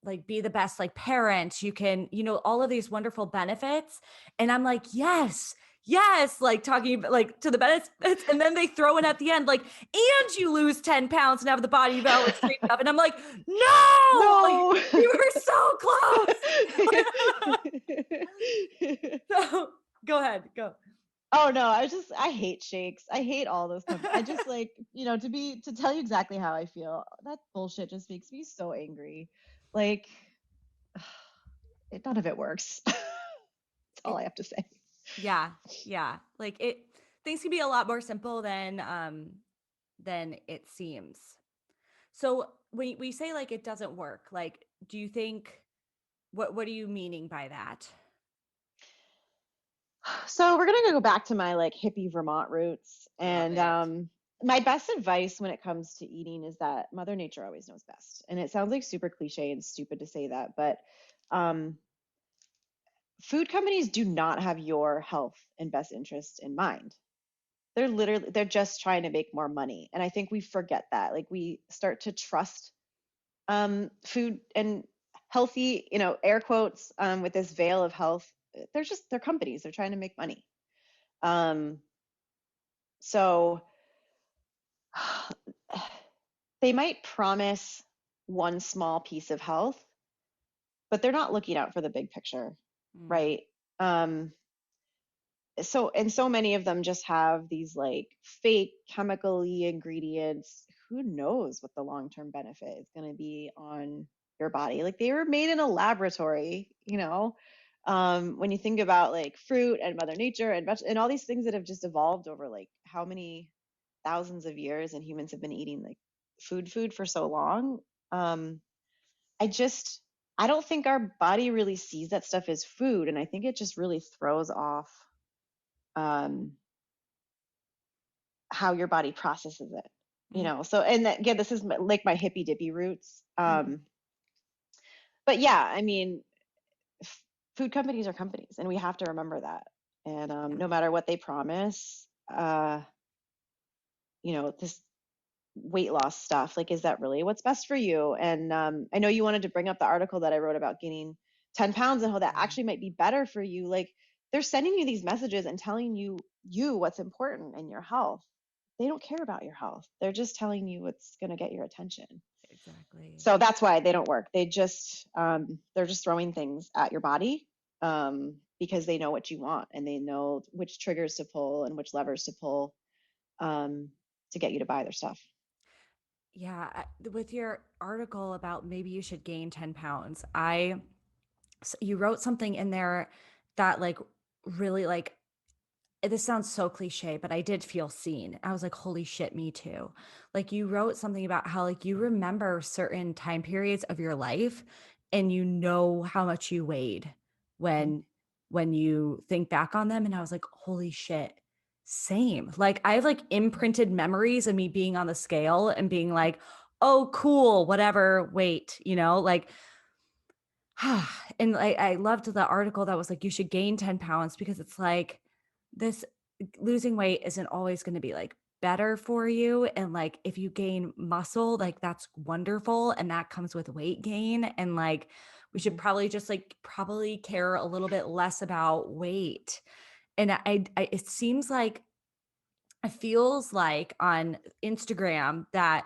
Speaker 1: like be the best like parent, you can, all of these wonderful benefits. And I'm like, yes, yes, like talking about like to the benefits. And then they throw in at the end, like, and you lose 10 pounds and have the body you've always dreamed of. And I'm like, no, like
Speaker 2: No.
Speaker 1: you were so close. So go ahead, go.
Speaker 2: Oh no, I hate shakes. I hate all those companies. I just like, to tell you exactly how I feel. That bullshit just makes me so angry. Like, none of it works. That's all
Speaker 1: It,
Speaker 2: I have to say.
Speaker 1: yeah, yeah. Like things can be a lot more simple than it seems. So when we say like it doesn't work, like do you think what are you meaning by that?
Speaker 2: So we're gonna go back to my like hippie Vermont roots,
Speaker 1: Love
Speaker 2: and
Speaker 1: it.
Speaker 2: my best advice when it comes to eating is that Mother Nature always knows best. And it sounds like super cliche and stupid to say that, but um, food companies do not have your health and best interest in mind. They're just trying to make more money, and I think we forget that. Like we start to trust food and healthy, air quotes, with this veil of health. They're companies. They're trying to make money. Um, so they might promise one small piece of health, but they're not looking out for the big picture,
Speaker 1: Mm,
Speaker 2: right? Um, so many of them just have these like fake chemically ingredients. Who knows what the long-term benefit is going to be on your body? Like they were made in a laboratory, when you think about like fruit and mother nature and all these things that have just evolved over like how many thousands of years, and humans have been eating like food for so long. um i just I don't think our body really sees that stuff as food, and I think it just really throws off um how your body processes it,
Speaker 1: mm,
Speaker 2: so, and that, again, this is like my hippy dippy roots.
Speaker 1: mm,
Speaker 2: But yeah, I mean, food companies are companies, and we have to remember that. And
Speaker 1: yeah.
Speaker 2: no matter what they promise, this weight loss stuff, like, is that really what's best for you? And I know you wanted to bring up the article that I wrote about gaining 10 pounds and how that
Speaker 1: Yeah,
Speaker 2: actually might be better for you. Like, they're sending you these messages and telling you what's important in your health. They don't care about your health. They're just telling you what's going to get your attention.
Speaker 1: exactly.
Speaker 2: So that's why they don't work. They're just throwing things at your body, because they know what you want, and they know which triggers to pull and which levers to pull, um, to get you to buy their stuff.
Speaker 1: Yeah, with your article about maybe you should gain 10 pounds, you wrote something in there that like really like this sounds so cliche, but I did feel seen. I was like, holy shit, me too. Like you wrote something about how like you remember certain time periods of your life and you know how much you weighed
Speaker 2: Mhm.
Speaker 1: when when you think back on them. And I was like, holy shit, same. Like I have like imprinted memories of me being on the scale and being like, oh, cool, whatever, weight, like and I loved the article that was like, you should gain 10 pounds because it's like this losing weight isn't always going to be like better for you. And like, if you gain muscle, like that's wonderful. And that comes with weight gain. And like, we should
Speaker 2: Mhm.
Speaker 1: probably just like probably care a little bit less about weight. And it seems like it feels like on Instagram that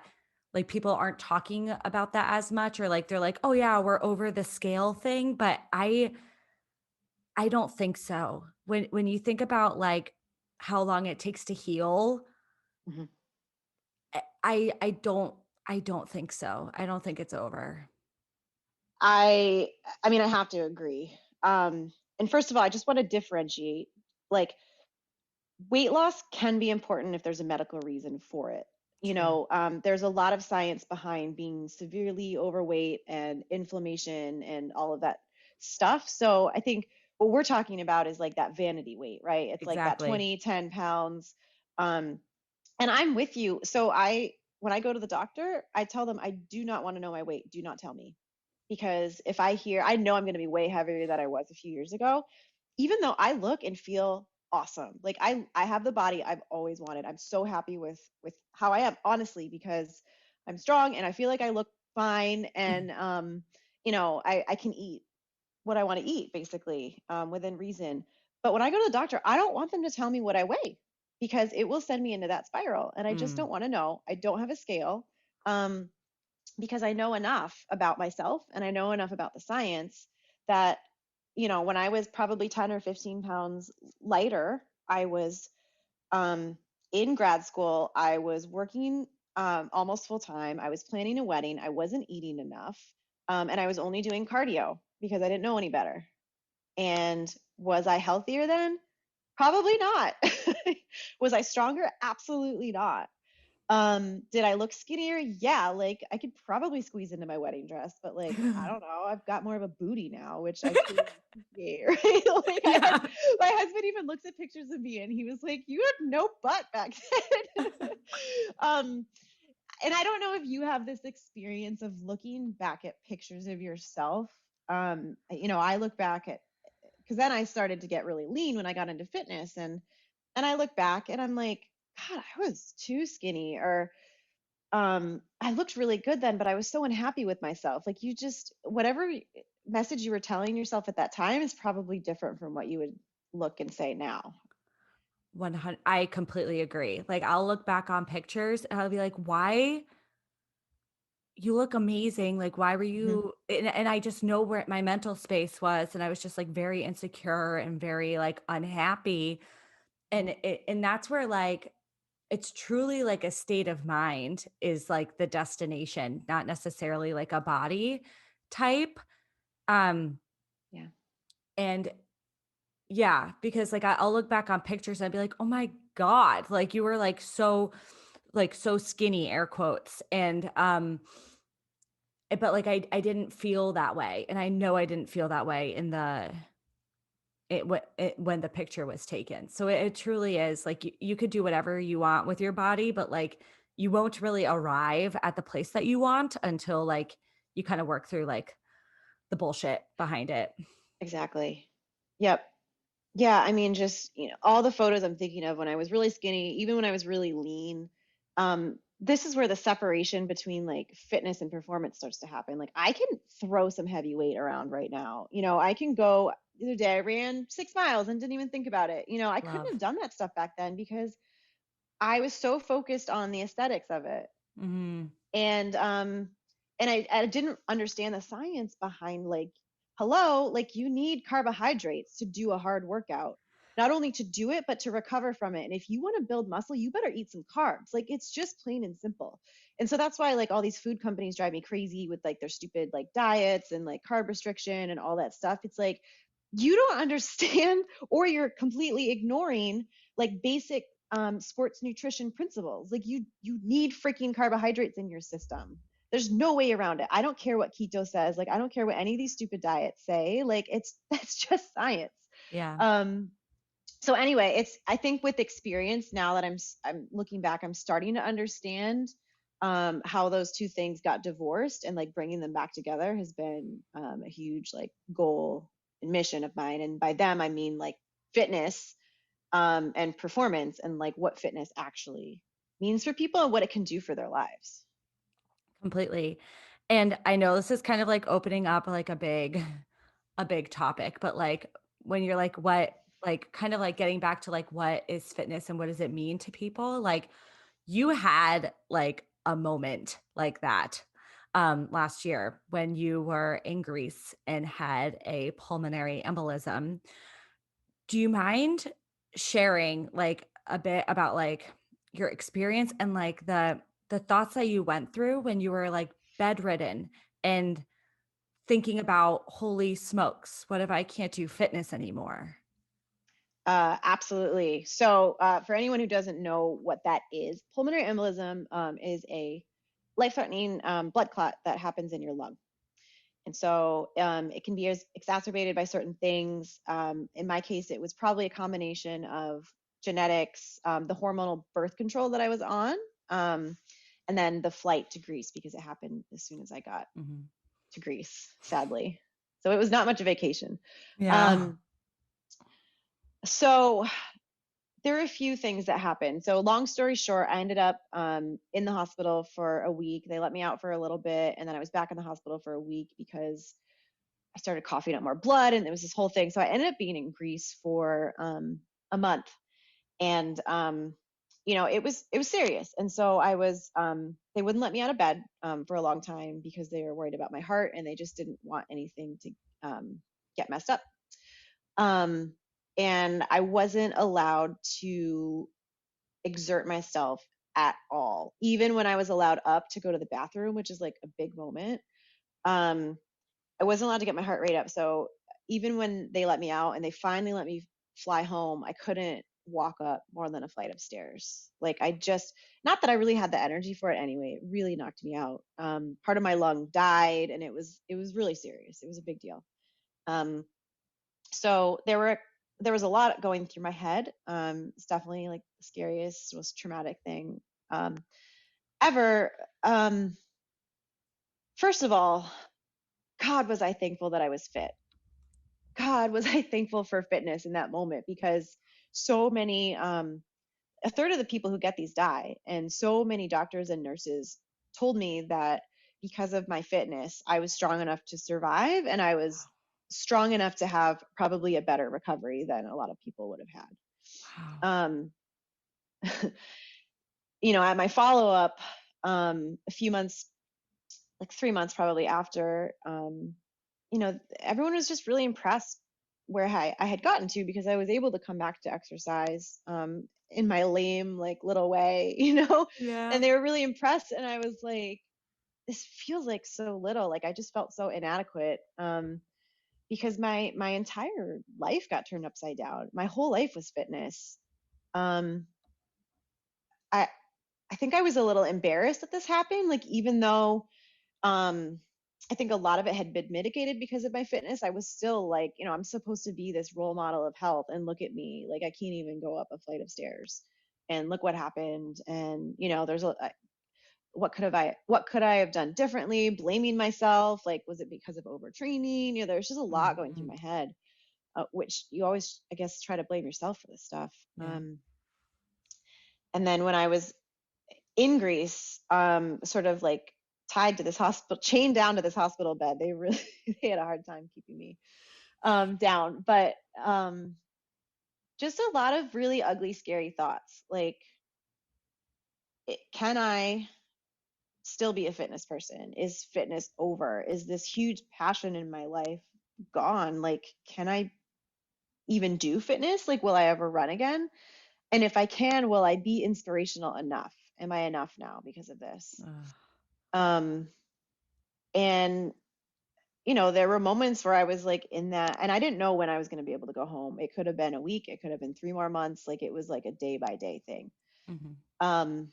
Speaker 1: like people aren't talking about that as much or like they're like, "Oh yeah, we're over the scale thing," but I don't think so. When you think about like how long it takes to heal,
Speaker 2: Mhm.
Speaker 1: I don't think so. I don't think it's over.
Speaker 2: I I mean, I have to agree. And first of all, I just want to differentiate. Like, weight loss can be important if there's a medical reason for it.
Speaker 1: True.
Speaker 2: There's a lot of science behind being severely overweight and inflammation and all of that stuff. So I think what we're talking about is like that vanity weight, right? It's like that
Speaker 1: Exactly.
Speaker 2: 10 pounds. Um, and I'm with you. When I go to the doctor, I tell them I do not want to know my weight. Do not tell me. Because if I know I'm going to be way heavier than I was a few years ago, even though I look and feel awesome. Like I have the body I've always wanted. I'm so happy with how I am, honestly, because I'm strong and I feel like I look fine. And I can eat what I want to eat basically, within reason. But when I go to the doctor, I don't want them to tell me what I weigh because it will send me into that spiral. And I just
Speaker 1: Mm.
Speaker 2: don't want to know. I don't have a scale, um, because I know enough about myself and I know enough about the science that, when I was probably 10 or 15 pounds lighter, I was, um, in grad school. I was working, almost full time. I was planning a wedding. I wasn't eating enough. And I was only doing cardio because I didn't know any better. And was I healthier then? Probably not. Was I stronger? Absolutely not. Did I look skinnier? Yeah, like I could probably squeeze into my wedding dress, but like I don't know, I've got more of a booty now, which I truly appreciate, right? Like I had
Speaker 1: Yeah.
Speaker 2: my husband even looks at pictures of me and he was like, "You had no butt back then." um, and I don't know if you have this experience of looking back at pictures of yourself. I look back at because then I started to get really lean when I got into fitness, and I look back and I'm like, God, I was too skinny, or I looked really good then, but I was so unhappy with myself. Like you just whatever message you were telling yourself at that time is probably different from what you would look and say now.
Speaker 1: 100. I completely agree. Like, I'll look back on pictures and I'll be like, "Why you look amazing. Like, why were
Speaker 2: Hmm.
Speaker 1: you?" And I just know where my mental space was, and I was just, like, very insecure and very, like, unhappy, and that's where, like, it's truly, like, a state of mind is, like, the destination, not necessarily, like, a body type, um,
Speaker 2: Yeah.
Speaker 1: and yeah, because, like, I'll look back on pictures and I'd be like, "Oh my god, like, you were, like, so skinny," air quotes, and, but, like, I didn't feel that way, and I know I didn't feel that way in the it when the picture was taken. So it truly is, like, you could do whatever you want with your body, but, like, you won't really arrive at the place that you want until, like, you kinda work through, like, the bullshit behind it.
Speaker 2: Exactly. Yep. Yeah, I mean, just, all the photos I'm thinking of when I was really skinny, even when I was really lean, this is where the separation between like fitness and performance starts to happen. Like I can throw some heavy weight around right now. I can go the other day I ran 6 miles and didn't even think about it. I couldn't
Speaker 1: Love.
Speaker 2: have done that stuff back then because I was so focused on the aesthetics of it.
Speaker 1: Mhm.
Speaker 2: And I didn't understand the science behind, like, hello, like you need carbohydrates to do a hard workout, not only to do it but to recover from it. And if you want to build muscle, you better eat some carbs. Like it's just plain and simple. And so that's why like all these food companies drive me crazy with like their stupid like diets and like carb restriction and all that stuff. It's like you don't understand or you're completely ignoring like basic sports nutrition principles. Like you need freaking carbohydrates in your system. There's no way around it. I don't care what keto says. Like I don't care what any of these stupid diets say. Like it's that's just science.
Speaker 1: Yeah,
Speaker 2: Um, so anyway, it's I think with experience now that I'm looking back, I'm starting to understand how those two things got divorced, and like bringing them back together has been a huge like goal and mission of mine. And by them, I mean like fitness, and performance, and like what fitness actually means for people and what it can do for their lives.
Speaker 1: completely. And I know this is kind of like opening up like a big topic, but like when you're like, what, like kind of like getting back to like what is fitness and what does it mean to people? Like you had like a moment like that last year when you were in Greece and had a pulmonary embolism. Do you mind sharing like a bit about like your experience and like the thoughts that you went through when you were like bedridden and thinking about holy smokes, what if I can't do fitness anymore?
Speaker 2: Absolutely. So, for anyone who doesn't know what that is, pulmonary embolism is a life-threatening blood clot that happens in your lung. And so it can be exacerbated by certain things. In my case, it was probably a combination of genetics, the hormonal birth control that I was on, um, and then the flight to Greece because it happened as soon as I got
Speaker 1: Mhm.
Speaker 2: to Greece, sadly. So it was not much a vacation.
Speaker 1: Yeah.
Speaker 2: Um, so there are a few things that happened. So long story short, I ended up in the hospital for a week. They let me out for a little bit, and then I was back in the hospital for a week because I started coughing up more blood, and it was this whole thing. So I ended up being in Greece for a month, and it was serious. And so I was they wouldn't let me out of bed for a long time because they were worried about my heart, and they just didn't want anything to get messed up. Um, and I wasn't allowed to exert myself at all, even when I was allowed up to go to the bathroom, which is like a big moment. Um, I wasn't allowed to get my heart rate up. So even when they let me out and they finally let me fly home, I couldn't walk up more than a flight of stairs. Like I just, not that I really had the energy for it anyway. It really knocked me out. Part of my lung died, and it was really serious. It was a big deal. Um, so there was a lot going through my head. It's definitely like the scariest, most traumatic thing um, ever. Um, First of all, God, was I thankful that I was fit. God, was I thankful for fitness in that moment, because so many, a third of the people who get these die. And so many doctors and nurses told me that because of my fitness, I was strong enough to survive, and I was strong enough to have probably a better recovery than a lot of people would have
Speaker 1: Wow.
Speaker 2: had. At my follow up, a few months, like 3 months probably after, everyone was just really impressed where I had gotten to, because I was able to come back to exercise in my lame, like little way, and
Speaker 1: Yeah.
Speaker 2: they were really impressed. And I was like, this feels like so little. Like I just felt so inadequate because my entire life got turned upside down. My whole life was fitness. Um, I I think I was a little embarrassed that this happened. Like even though um I think a lot of it had been mitigated because of my fitness, I was still like, I'm supposed to be this role model of health, and look at me, like I can't even go up a flight of stairs, and look what happened. And what could I have done differently? Blaming myself, like was it because of overtraining? There's just a lot going through
Speaker 1: Mhm.
Speaker 2: my head, which you always, I guess, try to blame yourself for this stuff.
Speaker 1: Yeah.
Speaker 2: And then when I was in Greece, sort of like tied to this hospital, chained down to this hospital bed. They really they had a hard time keeping me down, but just a lot of really ugly, scary thoughts. Like, can I still be a fitness person? Is fitness over? Is this huge passion in my life gone? Like, can I even do fitness? Like, will I ever run again? And if I can, will I be inspirational enough? Am I enough now because of this?
Speaker 1: Ugh.
Speaker 2: Um, and there were moments where I was like in that, and I didn't know when I was going to be able to go home. It could have been a week, it could have been 3 more months. Like it was like a day by day thing.
Speaker 1: Mhm.
Speaker 2: Um,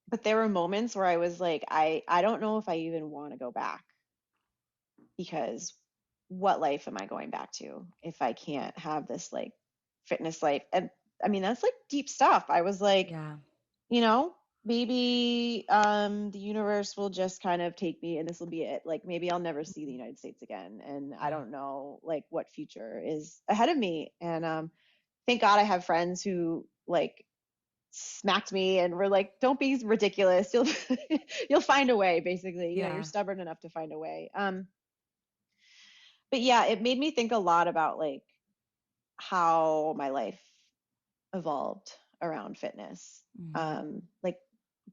Speaker 2: but there were moments where I was like, I don't know if I even want to go back, because what life am I going back to if I can't have this like fitness life? And I mean, that's like deep stuff. I was like,
Speaker 1: Yeah.
Speaker 2: you know, maybe the universe will just kind of take me, and this will be it. Like maybe I'll never see the United States again, and I
Speaker 1: Yeah.
Speaker 2: don't know like what future is ahead of me. And thank God I have friends who like smacked me and were like, don't be ridiculous, you'll find a way. Basically, you're
Speaker 1: Yeah.
Speaker 2: stubborn enough to find a way. But yeah, it made me think a lot about like how my life evolved around fitness.
Speaker 1: Mhm.
Speaker 2: Like,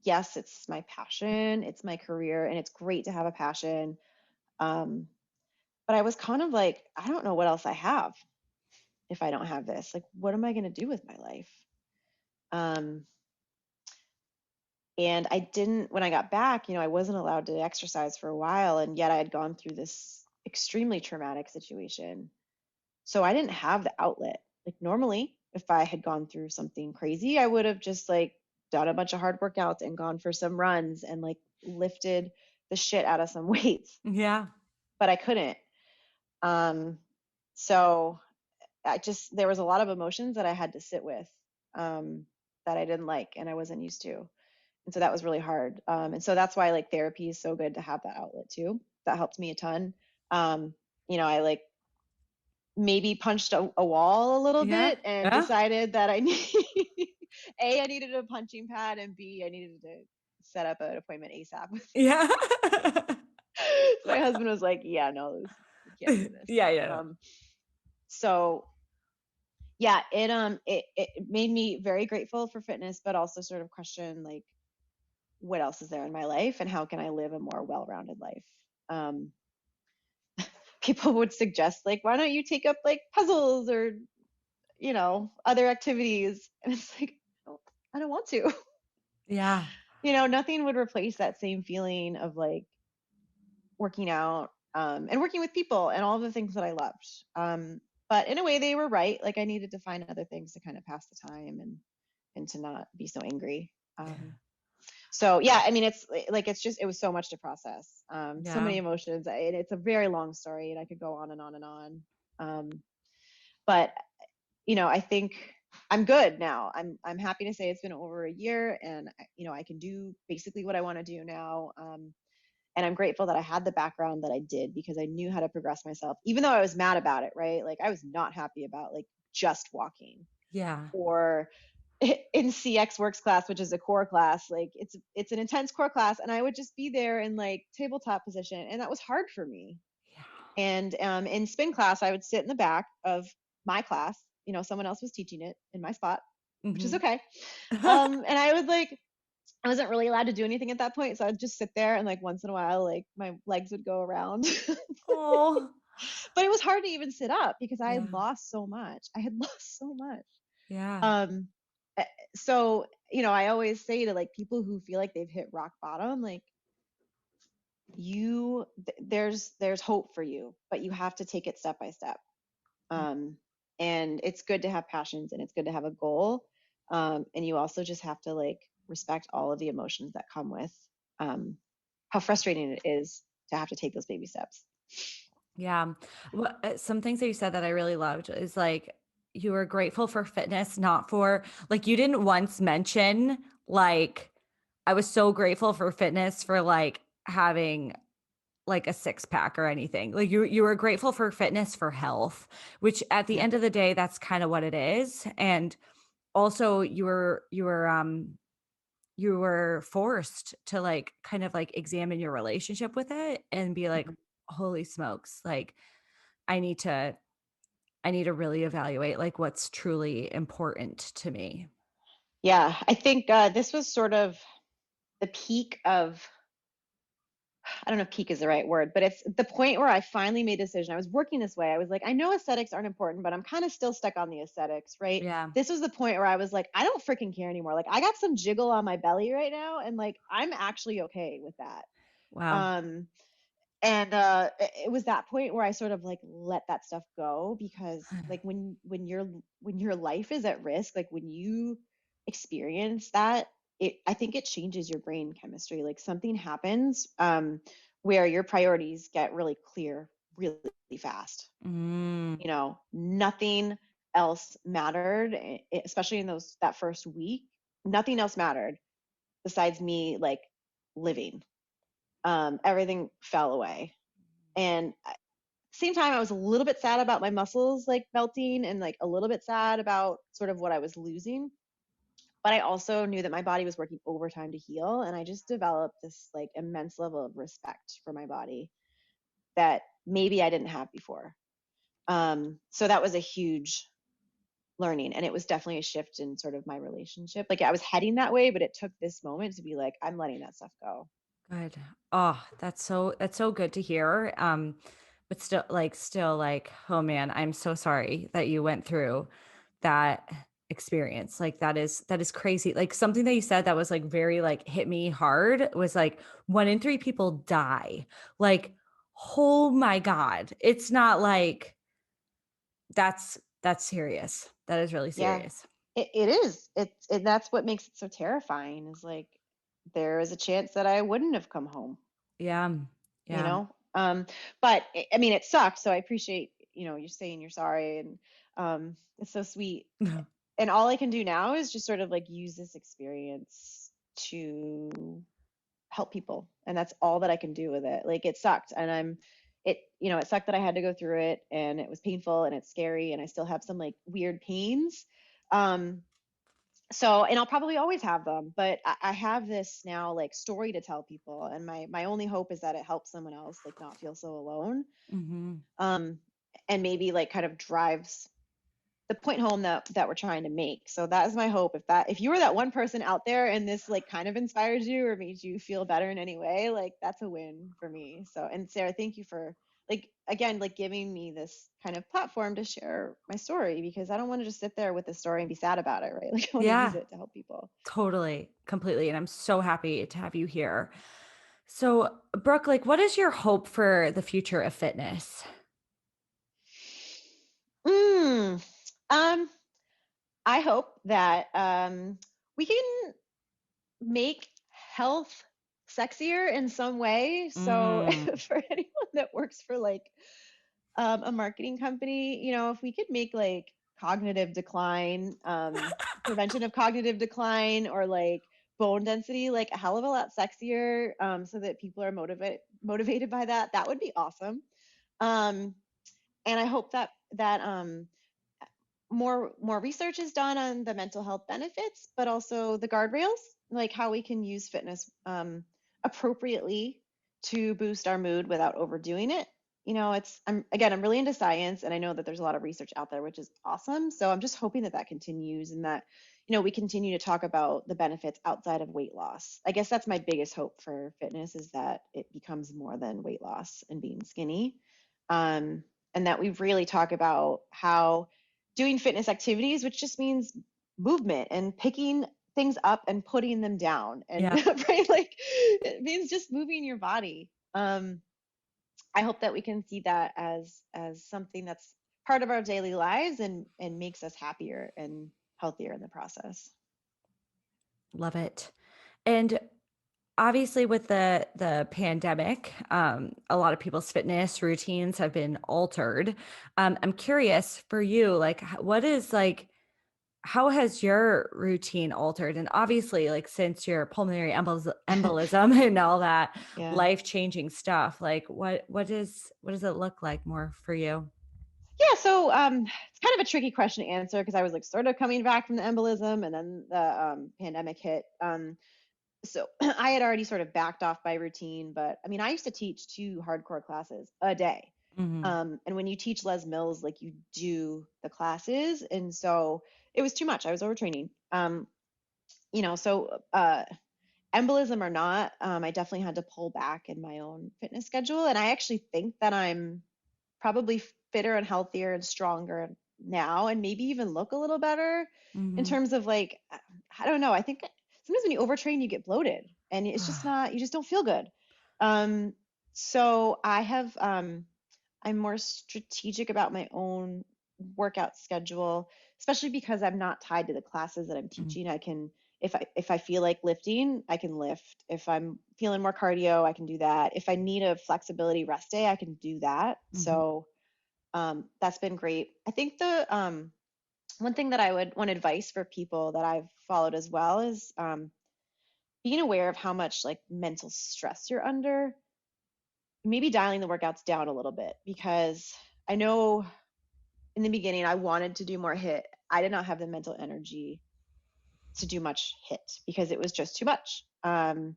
Speaker 2: yes, it's my passion, it's my career, and it's great to have a passion. Um, but I was kind of like, I don't know what else I have if I don't have this. Like, what am I going to do with my life? Um, and I didn't, when I got back, I wasn't allowed to exercise for a while, and yet I had gone through this extremely traumatic situation. So I didn't have the outlet. Like normally, if I had gone through something crazy, I would have just like done a bunch of hard workouts and gone for some runs and like lifted the shit out of some weights,
Speaker 1: Yeah.
Speaker 2: but I couldn't. Um, so there was a lot of emotions that I had to sit with, um, that I didn't like and I wasn't used to. And so that was really hard. And so that's why like therapy is so good to have that outlet too. That helped me a ton. Um, I like maybe punched a wall a little
Speaker 1: Yeah.
Speaker 2: bit and
Speaker 1: Yeah.
Speaker 2: decided that I need A, I needed a punching pad, and B, I needed to set up an appointment ASAP.
Speaker 1: Yeah.
Speaker 2: So my husband was like, "Yeah, no, we can't do this."
Speaker 1: Yeah, yeah.
Speaker 2: So yeah, it made me very grateful for fitness, but also sort of question like what else is there in my life and how can I live a more well-rounded life. Um, People would suggest like, why don't you take up like puzzles or other activities, and it's like, oh, I don't want to.
Speaker 1: Yeah.
Speaker 2: Nothing would replace that same feeling of like working out, and working with people and all the things that I loved. But in a way, they were right. Like I needed to find other things to kind of pass the time and to not be so angry. So yeah, I mean, it was so much to process. So
Speaker 1: Yeah.
Speaker 2: many emotions, and it's a very long story, and I could go on and on and on. Um, but I think I'm good now. I'm happy to say it's been over a year, and I can do basically what I want to do now. And I'm grateful that I had the background that I did, because I knew how to progress myself, even though I was mad about it, right? Like I was not happy about like just walking,
Speaker 1: Yeah.
Speaker 2: or in CX Works class, which is a core class, like it's an intense core class, and I would just be there in like tabletop position, and that was hard for me.
Speaker 1: Yeah.
Speaker 2: And in spin class, I would sit in the back of my class. Someone else was teaching it in my spot, which is
Speaker 1: Mhm.
Speaker 2: okay. And I wasn't really allowed to do anything at that point, so I'd just sit there, and like once in a while, like my legs would go around.
Speaker 1: Oh.
Speaker 2: But it was hard to even sit up because I had
Speaker 1: Yeah.
Speaker 2: lost so much. I had lost so much.
Speaker 1: Yeah.
Speaker 2: Um, eh, so I always say to like people who feel like they've hit rock bottom, like there's hope for you, but you have to take it step by step. Um, and it's good to have passions, and it's good to have a goal. And you also just have to like respect all of the emotions that come with um, how frustrating it is to have to take those baby steps.
Speaker 1: Yeah. Some things that you said that I really loved is like you were grateful for fitness, not for like you didn't once mention like I was so grateful for fitness for like having like a six pack or anything. Like you were grateful for fitness for health, which at the
Speaker 2: Yeah.
Speaker 1: end of the day, that's kind of what it is. And also you were forced to like kind of like examine your relationship with it and be like,
Speaker 2: Mhm.
Speaker 1: holy smokes, like I need to I need to really evaluate like what's truly important to me.
Speaker 2: Yeah, I think this was sort of the peak of, I don't know if peak is the right word, but it's the point where I finally made a decision. I was working this way. I was like, I know aesthetics aren't important, but I'm kind of still stuck on the aesthetics, right?
Speaker 1: Yeah.
Speaker 2: This was the point where I was like, I don't freaking care anymore. Like, I got some jiggle on my belly right now, and like, I'm actually okay with that.
Speaker 1: Wow.
Speaker 2: Um, and it was that point where I sort of like let that stuff go, because like when your life is at risk, like when you experience that, I think it changes your brain chemistry. Like something happens where your priorities get really clear really fast.
Speaker 1: Mm,
Speaker 2: Nothing else mattered, especially in that first week. Nothing else mattered besides me like living. Everything fell away. And same time, I was a little bit sad about my muscles like melting, and like a little bit sad about sort of what I was losing. But I also knew that my body was working overtime to heal, and I just developed this like immense level of respect for my body that maybe I didn't have before. So that was a huge learning, and it was definitely a shift in sort of my relationship. Like I was heading that way, but it took this moment to be like, I'm letting that stuff go.
Speaker 1: good. Oh, that's so good to hear. But still like, oh man, I'm so sorry that you went through that experience. Like that is crazy. Like something that you said that was like very like hit me hard was like 1 in 3 people die. Like, oh my God. It's not like that's serious. That is really
Speaker 2: Yeah,
Speaker 1: serious.
Speaker 2: it is. That's what makes it so terrifying. Is like there is a chance that I wouldn't have come home.
Speaker 1: Yeah.
Speaker 2: you
Speaker 1: Yeah.
Speaker 2: know but I mean, it sucked, so I appreciate you saying you're sorry, and it's so sweet. And all I can do now is just sort of like use this experience to help people, and that's all that I can do with it. Like it sucked, and it sucked that I had to go through it, and it was painful and it's scary, and I still have some like weird pains. Um, and I'll probably always have them, but I have this now like story to tell people, and my only hope is that it helps someone else like not feel so alone.
Speaker 1: Hmm.
Speaker 2: Um, and maybe like kind of drives the point home that we're trying to make. So that is my hope. If you were that one person out there and this like kind of inspires you or made you feel better in any way, like that's a win for me. So, and Sarah, thank you for like again like giving me this kind of platform to share my story, because I don't want to just sit there with the story and be sad about it, right? Like I want to use
Speaker 1: Yeah,
Speaker 2: it to help people.
Speaker 1: totally, completely. And I'm so happy to have you here. So, Brooke, like, what is your hope for the future of fitness?
Speaker 2: Mm, um, I hope that we can make health sexier in some way. So
Speaker 1: Mm.
Speaker 2: for anyone that works for like a marketing company, if we could make like cognitive decline, prevention of cognitive decline, or like bone density, like a hell of a lot sexier, so that people are motivated by that, that would be awesome. Um, and I hope that more research is done on the mental health benefits, but also the guardrails, like how we can use fitness appropriately to boost our mood without overdoing it. I'm really into science, and I know that there's a lot of research out there, which is awesome. So I'm just hoping that that continues, and that we continue to talk about the benefits outside of weight loss. I guess that's my biggest hope for fitness, is that it becomes more than weight loss and being skinny. Um, and that we really talk about how doing fitness activities, which just means movement and picking things up and putting them down, and
Speaker 1: Yeah.
Speaker 2: right, like it means just moving your body. I hope that we can see that as something that's part of our daily lives, and makes us happier and healthier in the process.
Speaker 1: Love it. And obviously with the pandemic, a lot of people's fitness routines have been altered. I'm curious for you, like what is like how has your routine altered? And obviously, like since your pulmonary embolism and all that
Speaker 2: Yeah.
Speaker 1: life-changing stuff, like what does it look like more for you?
Speaker 2: Yeah, so it's kind of a tricky question to answer, because I was like sort of coming back from the embolism, and then the pandemic hit. So I had already sort of backed off my routine, but I mean, I used to teach 2 hardcore classes a day.
Speaker 1: Mhm.
Speaker 2: And when you teach Les Mills, like you do the classes, and so it was too much. I was overtraining. So embolism or not, I definitely had to pull back in my own fitness schedule, and I actually think that I'm probably fitter and healthier and stronger now, and maybe even look a little better in
Speaker 1: Mhm.
Speaker 2: terms of like, I don't know. I think sometimes when you overtrain, you get bloated, and it's just not, you just don't feel good. Um, so I'm more strategic about my own workout schedule, especially because I'm not tied to the classes that I'm
Speaker 1: Mm.
Speaker 2: teaching. I can, if I feel like lifting, I can lift. If I'm feeling more cardio, I can do that. If I need a flexibility rest day, I can do that.
Speaker 1: Mhm.
Speaker 2: So that's been great. I think the one thing that I would want advice for people that I've followed as well is being aware of how much like mental stress you're under. Maybe dialing the workouts down a little bit, because I know in the beginning I wanted to do more hit. I did not have the mental energy to do much hit because it was just too much. And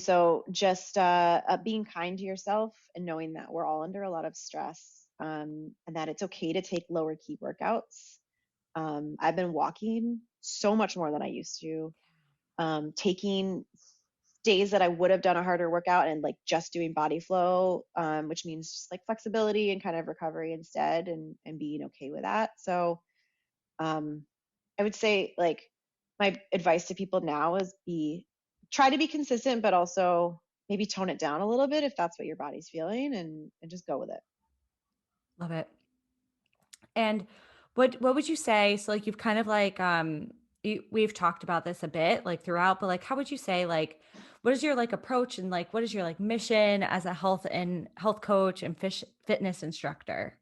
Speaker 2: so just being kind to yourself, and knowing that we're all under a lot of stress, and that it's okay to take lower key workouts. I've been walking so much more than I used to, taking days that I would have done a harder workout and like just doing body flow, which means just like flexibility and kind of recovery instead, and being okay with that. So um, I would say like my advice to people now is be try to be consistent, but also maybe tone it down a little bit if that's what your body's feeling, and just go with it.
Speaker 1: Love it. And what would you say, so like you've kind of like we've talked about this a bit like throughout, but like how would you say like what is your like approach and like what is your like mission as a health coach and fitness instructor?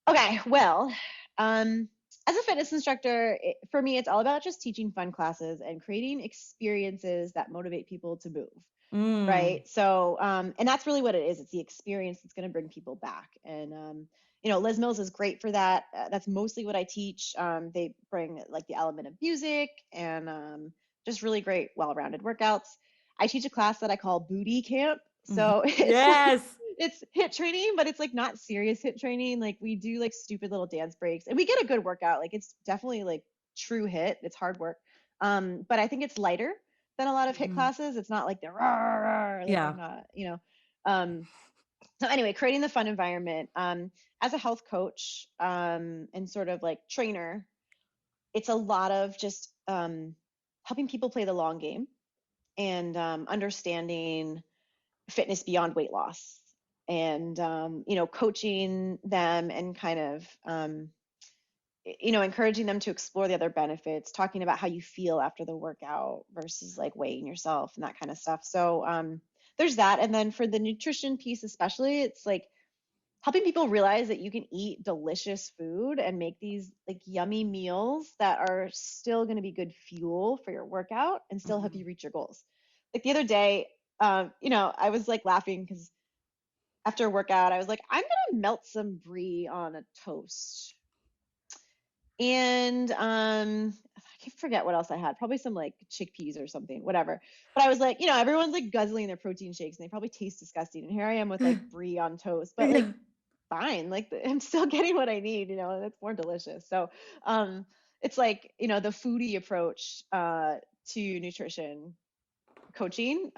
Speaker 2: Okay, well, as a fitness instructor, for me, it's all about just teaching fun classes and creating experiences that motivate people to move.
Speaker 1: Mm.
Speaker 2: right? So, and that's really what it is. It's the experience that's going to bring people back. And, Les Mills is great for that. That's mostly what I teach. They bring like the element of music and just really great, well-rounded workouts. I teach a class that I call Booty Camp.
Speaker 1: Mhm.
Speaker 2: So it's like,
Speaker 1: Yes.
Speaker 2: it's hit training, but it's like not serious hit training. Like we do like stupid little dance breaks and we get a good workout. Like it's definitely like true hit. It's hard work. But I think it's lighter than a lot of hit
Speaker 1: Mhm.
Speaker 2: classes. It's not like they're rah, rah, like
Speaker 1: Yeah.
Speaker 2: I'm not, Um, so anyway, creating the fun environment. As a health coach and sort of like trainer, it's a lot of just helping people play the long game and understanding fitness beyond weight loss and coaching them and kind of encouraging them to explore the other benefits, talking about how you feel after the workout versus like weighing yourself and that kind of stuff. So there's that. And then for the nutrition piece, especially, it's like helping people realize that you can eat delicious food and make these like yummy meals that are still going to be good fuel for your workout and still help you
Speaker 1: Mhm.
Speaker 2: reach your goals. Like the other day, I was like laughing because after a workout, I was like, I'm going to melt some brie on a toast. And I can forget what else I had. Probably some like chickpeas or something, whatever. But I was like, everyone's like guzzling their protein shakes and they probably taste disgusting. And here I am with like brie on toast, but like
Speaker 1: Yeah.
Speaker 2: fine, like I'm still getting what I need, and it's more delicious. So it's like, the foodie approach to nutrition coaching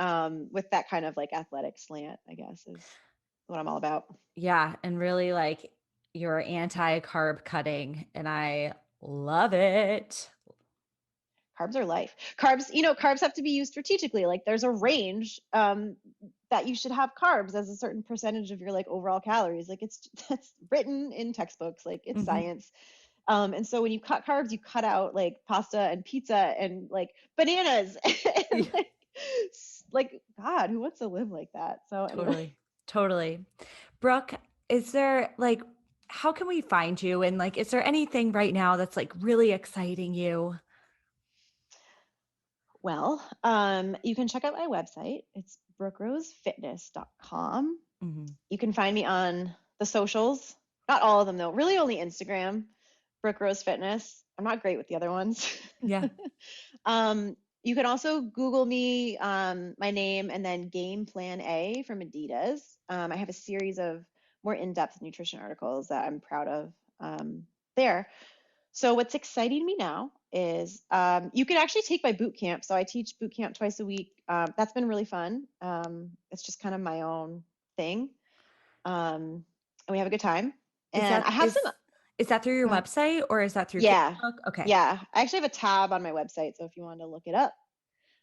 Speaker 2: with that kind of like athletic slant, I guess, is what I'm all about.
Speaker 1: Yeah, and really like you're anti-carb cutting and I love it.
Speaker 2: Carbs are life. Carbs have to be used strategically. Like there's a range that you should have carbs as a certain percentage of your like overall calories. Like that's written in textbooks. Like it's
Speaker 1: Mhm.
Speaker 2: science. And so when you cut carbs, you cut out like pasta and pizza and like bananas and
Speaker 1: Yeah,
Speaker 2: like God, who wants to live like that? So anyway.
Speaker 1: totally. Totally. Brooke, is there like how can we find you and like is there anything right now that's like really exciting you?
Speaker 2: Well, you can check out my website. It's brookerosefitness.com.
Speaker 1: Mhm.
Speaker 2: You can find me on the socials. Not all of them though. Really only Instagram, Brooke Rose Fitness. I'm not great with the other ones.
Speaker 1: Yeah.
Speaker 2: You can also Google me, my name, and then Game Plan A from Adidas. I have a series of more in-depth nutrition articles that I'm proud of there. So what's exciting me now is you can actually take my boot camp. So I teach boot camp twice a week. That's been really fun. It's just kind of my own thing, and we have a good time.
Speaker 1: Is
Speaker 2: And
Speaker 1: that
Speaker 2: I have some.
Speaker 1: is that through your
Speaker 2: Go ahead.
Speaker 1: website or is that through
Speaker 2: Yeah,
Speaker 1: Facebook? Okay.
Speaker 2: yeah. I actually have a tab on my website, so if you wanted to look it up,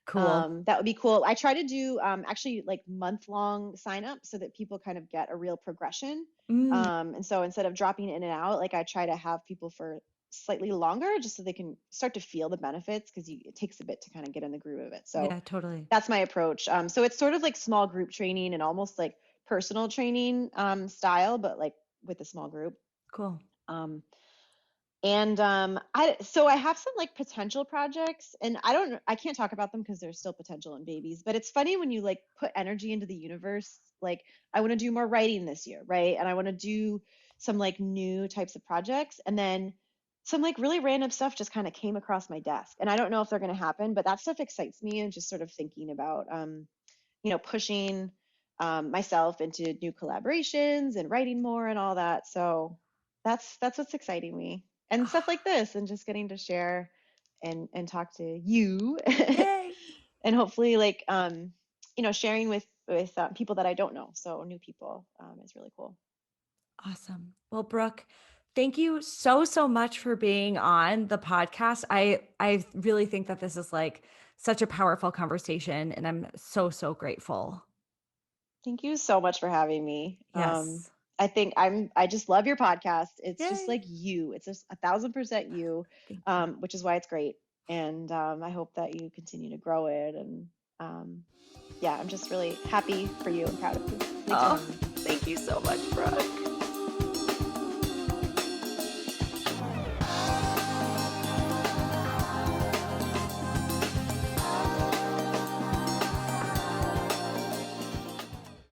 Speaker 1: Cool.
Speaker 2: that would be cool. I try to do actually like month-long sign up so that people kind of get a real progression.
Speaker 1: Mm,
Speaker 2: And so instead of dropping in and out, like I try to have people for slightly longer just so they can start to feel the benefits because it takes a bit to kind of get in the groove of it. So
Speaker 1: yeah, totally.
Speaker 2: that's my approach. So it's sort of like small group training and almost like personal training style, but like with a small group.
Speaker 1: Cool.
Speaker 2: Um, and I have some like potential projects, and I can't talk about them because they're still potential and babies. But it's funny when you like put energy into the universe. Like I want to do more writing this year, right? And I want to do some like new types of projects, and then some like really random stuff just kind of came across my desk, and I don't know if they're going to happen, but that stuff excites me, and just sort of thinking about pushing myself into new collaborations and writing more and all that. So that's what's exciting me, and stuff like this, and just getting to share and talk to you,
Speaker 1: Yay.
Speaker 2: and hopefully like sharing with people that I don't know, so new people is really cool.
Speaker 1: Awesome. Well, Brooke, thank you so, so much for being on the podcast. I really think that this is like such a powerful conversation and I'm so, so grateful.
Speaker 2: Thank you so much for having me.
Speaker 1: Yes.
Speaker 2: I think I just love your podcast. It's just
Speaker 1: Yay.
Speaker 2: like you. It's just 1,000% you,
Speaker 1: Thank you.
Speaker 2: which is why it's great. And I hope that you continue to grow it. And yeah, I'm just really happy for you and proud of you. Thanks for
Speaker 1: Oh,
Speaker 2: having me.
Speaker 1: thank you so much, Brooke.